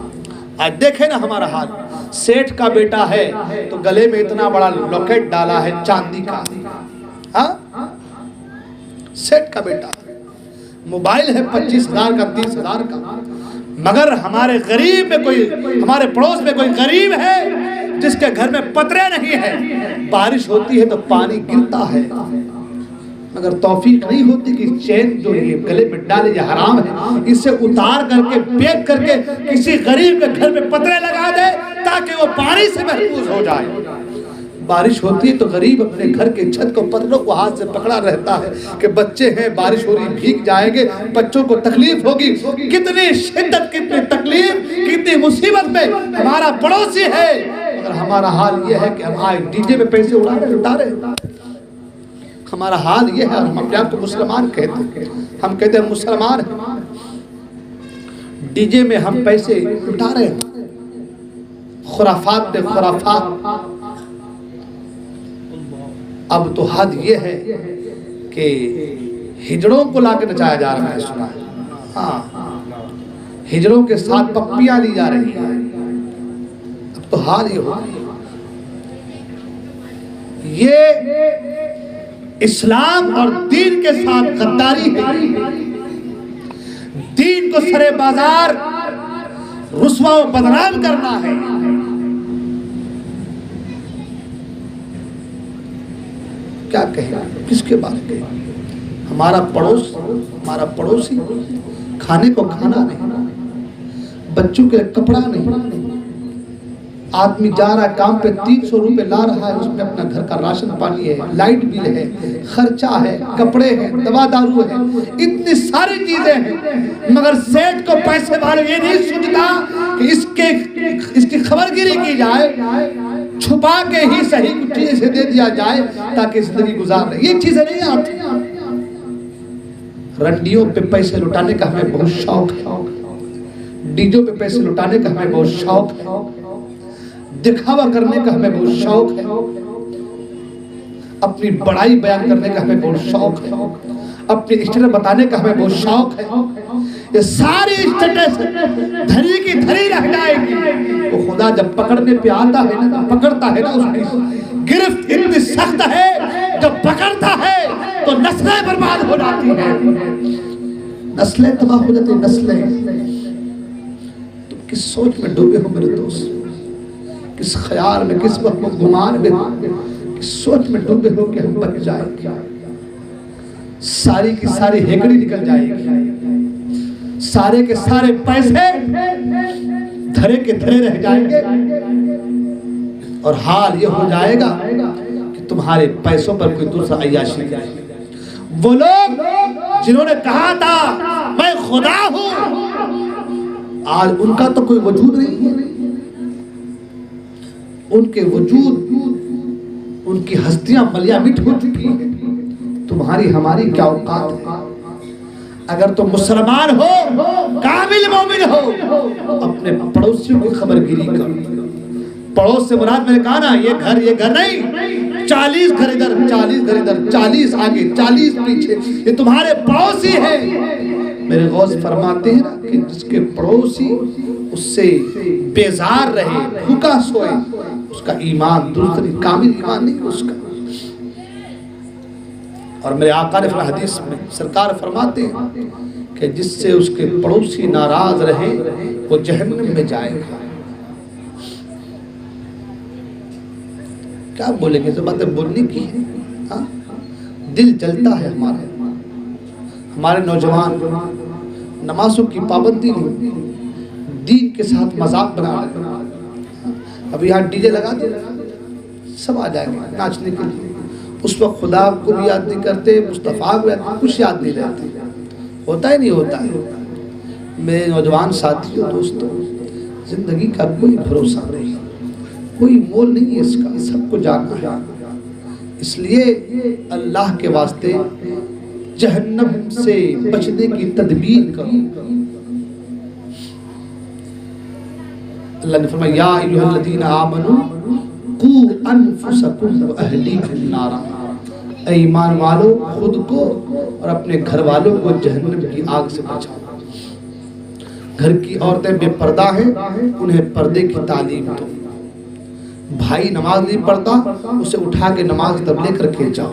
آج دیکھیں نا ہمارا حال, سیٹھ کا بیٹا ہے تو گلے میں اتنا بڑا لوکیٹ ڈالا ہے چاندی کا, سیٹھ کا بیٹا, موبائل ہے 25,000 کا, 30,000 کا. مگر ہمارے غریب میں کوئی, ہمارے پڑوس میں کوئی غریب ہے جس کے گھر میں پترے نہیں ہیں, بارش ہوتی ہے تو پانی گرتا ہے, مگر توفیق نہیں ہوتی کہ چین جو یہ گلے میں ڈالے یہ حرام ہے, اسے اتار کر کے پیک کر کے کسی غریب کے گھر میں پترے لگا دے تاکہ وہ پانی سے محفوظ ہو جائے. بارش ہوتی ہے تو غریب اپنے گھر کے چھت کو پتروں کو ہاتھ سے پکڑا رہتا ہے کہ بچے ہیں, بارش ہو رہی, بھیگ جائیں گے, بچوں کو تکلیف ہوگی. کتنی شدت, کتنی تکلیف, کتنی مصیبت میں ہمارا پڑوسی ہے, مگر ہمارا حال یہ ہے کہ ہم آئے ڈی جے میں پیسے اڑا رہے. ہمارا حال یہ ہے, اور ہم اپنے آپ کو مسلمان کہتے ہیں, ہم کہتے ہیں مسلمان ہیں, ڈی جے میں ہم پیسے اٹھا رہے ہیں, خرافات پہ خرافات. اب تو حد یہ ہے کہ ہجڑوں کو لا کے نچایا جا رہا ہے, سنا ہے, ہاں, ہجڑوں کے ساتھ پپیاں لی جا رہی ہیں. اب تو حال یہ ہو گیا. یہ اسلام اور دین کے ساتھ غداری ہے. دین کو سرے بازار رسوا و بدنام کرنا ہے. کیا کہیں, کس کے بارے میں؟ ہمارا پڑوسی کھانے کو کھانا نہیں, بچوں کے کپڑا نہیں, آدمی جا رہا ہے کام پہ 300 روپے لا رہا ہے, اس میں اپنا گھر کا راشن پانی ہے, لائٹ بل ہے, خرچہ ہے, کپڑے ہیں, دوا دارو ہے, اتنی ساری چیزیں ہیں. مگر سیٹ کو پیسے والے یہ نہیں سوچتا کہ اس کی خبر گیری کی جائے, چھپا کے ہی صحیح کچھ چیزیں سے دے دیا جائے تاکہ زندگی گزار رہے. یہ چیزیں نہیں آتی. رنڈیوں پہ پیسے لٹانے کا ہمیں بہت شوق ہے, ڈیجوں پہ پیسے لٹانے کا ہمیں بہت شوق ہے, دکھاوا کرنے کا ہمیں بہت شوق ہے، اپنی بڑائی بیان کرنے کا ہمیں بہت شوق ہے، اپنی اسٹیٹس بتانے کا ہمیں بہت شوق ہے. یہ ساری اسٹیٹس دھری کی دھری رہ جائے گی. تو خدا جب پکڑنے پہ آتا ہے نا، پکڑتا ہے نا، اس کی گرفت اتنی سخت ہے، جب پکڑتا ہے تو نسلیں برباد ہو جاتی ہیں، نسلیں تباہ ہو جاتی ہیں. نسلیں تم کس سوچ میں ڈوبے ہو میرے دوست، کس خیال میں، کس وقت گمان میں، کس سوچ میں ڈوبے ہو کہ ہم بچ جائیں گے. ساری کی ساری ہیکڑی نکل جائے گی، سارے کے سارے پیسے دھرے کے دھرے رہ جائیں گے، اور حال یہ ہو جائے گا کہ تمہارے پیسوں پر کوئی دوسرا عیاشی کرے. وہ لوگ جنہوں نے کہا تھا میں خدا ہوں، آج ان کا تو کوئی وجود نہیں ہے. ان کے وجود، ان کی ہستیاں ملیا مٹ ہو چکی ہیں. تمہاری ہماری کیا اوقات ہے؟ اگر تم مسلمان ہو، کامل مومن ہو، اپنے پڑوسیوں کی خبر گیری کرو. پڑوس سے مراد میں نے کہا نا، یہ گھر نہیں، 40 گھر ادھر، 40 گھر ادھر، 40 آگے، 40 پیچھے، یہ تمہارے پڑوسی ہیں. میرے غوث فرماتے ہیں نا کہ جس کے پڑوسی اس سے بیزار رہے، بھوکا سوئے، اس کا ایمان درست نہیں، کامل ایمان نہیں اس کا. اور میرے آقا نے حدیث میں سرکار فرماتے ہیں کہ جس سے اس کے پڑوسی ناراض رہے وہ جہنم میں جائے گا. کیا بولیں گے؟ تو باتیں بولنے کی ہے. دل جلتا ہے ہمارا. ہمارے نوجوان نمازوں کی پابندی نہیں، دین کے ساتھ مذاق بنا رہے ہیں. اب یہاں ڈی جے لگا دے، سب آ جائیں گے ناچنے کے لیے. اس وقت خدا کو بھی یاد نہیں کرتے، مصطفیٰ کو کچھ یاد نہیں رہتے. ہوتا ہی نہیں ہوتا ہے. میرے نوجوان ساتھیوں، دوستوں، زندگی کا کوئی بھروسہ نہیں، کوئی مول نہیں ہے اس کا، سب کو جانا ہے. اس لیے اللہ کے واسطے جہنم سے بچنے کی تدبیر کرو. اللہ نے فرمایا یا ایھا الذین آمنوا قوا انفسکم واہلیکم نارا. اے ایمان والو، خود کو اور اپنے گھر والوں کو جہنم کی آگ سے بچاؤ. گھر کی عورتیں بے پردہ ہیں، انہیں پردے کی تعلیم دو. بھائی نماز نہیں پڑھتا، اسے اٹھا کے نماز کی طرف لے کر کے جاؤ.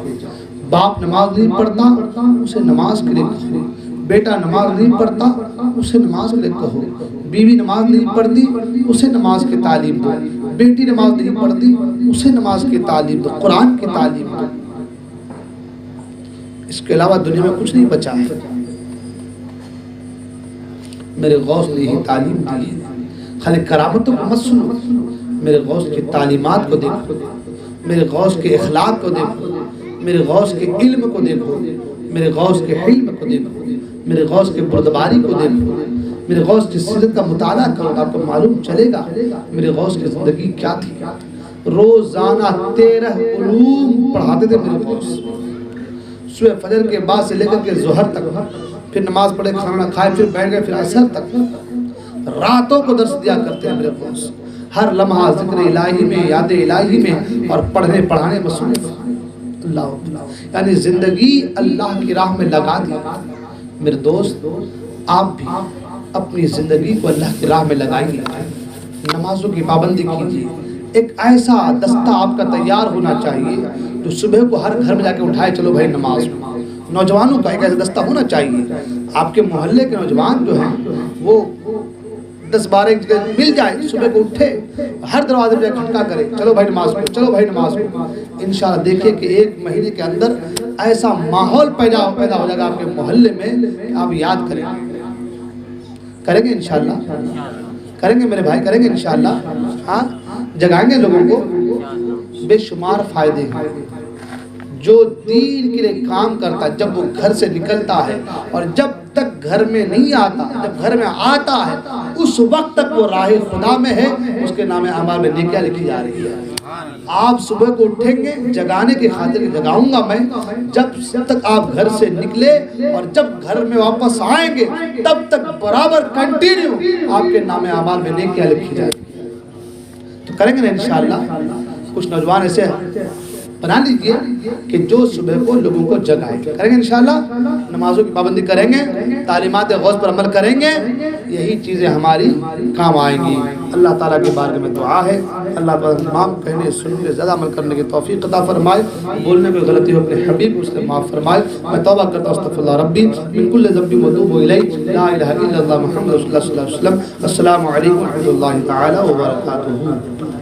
باپ نماز نہیں پڑھتا، اسے نماز کے لیے کہو. بیٹا نماز نہیں پڑھتا، اسے نماز کے لیے کہو. بیوی نماز نہیں پڑھتی، اسے نماز کی تعلیم دو. بیٹی نماز نہیں پڑھتی، اسے نماز کی تعلیم دو، قرآن کی تعلیم دو. اس کے علاوہ دنیا میں کچھ نہیں بچا ہے. میرے غوث نے ہی تعلیم دی ہے. خالی کرامتوں کو مت سنو، میرے غوث کی تعلیمات کو دیکھو، میرے غوث کے اخلاق کو دیکھو، میرے غوث کے علم کو دیکھو، میرے غوث کے حلم کو دیکھو، میرے غوث کے بردباری کو دیکھو، میرے غوث کی سیرت کا مطالعہ کرو. آپ کو معلوم چلے گا میرے غوث کی زندگی کیا تھی. روزانہ 13 علوم پڑھاتے تھے میرے غوث. صبح فجر کے بعد سے لے کر کے ظہر تک، پھر نماز پڑھے، کھانا کھائے، پھر بیٹھ گئے، پھر عصر تک. راتوں کو درس دیا کرتے ہیں میرے غوث. ہر لمحہ ذکر الہی میں، یاد الہی میں، اور پڑھنے پڑھانے مصروف. اللہ یعنی زندگی اللہ کی راہ میں لگا دی. میرے دوست، آپ بھی اپنی زندگی کو اللہ کی راہ میں لگائیے. نمازوں کی پابندی کیجیے. ایک ایسا دستہ آپ کا تیار ہونا چاہیے جو صبح کو ہر گھر میں جا کے اٹھائے، چلو بھائی نماز. نوجوانوں کا ایک ایسا دستہ ہونا چاہیے. آپ کے محلے کے نوجوان جو ہیں وہ 10-12 جگہ مل جائے، صبح کو اٹھے، ہر دروازے پہ کھٹکا کرے، چلو بھائی نماز پڑھو، چلو بھائی نماز پڑھو. انشاءاللہ دیکھیں کہ 1 مہینے کے اندر ایسا ماحول پیدا ہو جائے گا آپ کے محلے میں کہ آپ یاد کریں گے. انشاءاللہ کریں گے میرے بھائی، کریں گے انشاءاللہ. ہاں، جگائیں گے لوگوں کو. بے شمار فائدے ہیں. جو دین کے لیے کام کرتا ہے، جب وہ گھر سے نکلتا ہے اور جب تک گھر میں نہیں آتا، جب گھر میں آتا ہے، اس وقت تک وہ راہ خدا میں ہے. اس کے نام اعمال میں نیکیاں لکھی جا رہی ہے. آپ صبح کو اٹھیں گے، جگانے کی خاطر جگاؤں گا میں. جب تک آپ گھر سے نکلے اور جب گھر میں واپس آئیں گے، تب تک برابر کنٹینیو آپ کے نام اعمال میں نیکیاں لکھی جا رہی ہے. تو کریں گے نا انشاءاللہ. کچھ نوجوان ایسے بنا لیجئے کہ جو صبح کو لوگوں کو جگائے. کریں گے انشاءاللہ. نمازوں کی پابندی کریں گے, تعلیمات غوث پر عمل کریں گے, یہی چیزیں ہماری کام آئیں گی. اللہ تعالیٰ کے بارے میں دعا ہے, اللہ تعالیٰ تمام کہنے سننے زیادہ عمل کرنے کی توفیق عطا فرمائے. بولنے میں غلطی ہو اپنے حبیب اس سے معاف فرمائے. میں توبہ کرتا ہوں استغفر اللہ ربی من کل ذنب واتوب الیہ. لا الہ الا اللہ محمد رسول اللہ صلی اللہ علیہ وسلم. السلام علیکم ورحمۃ اللہ تعالی وبرکاتہ.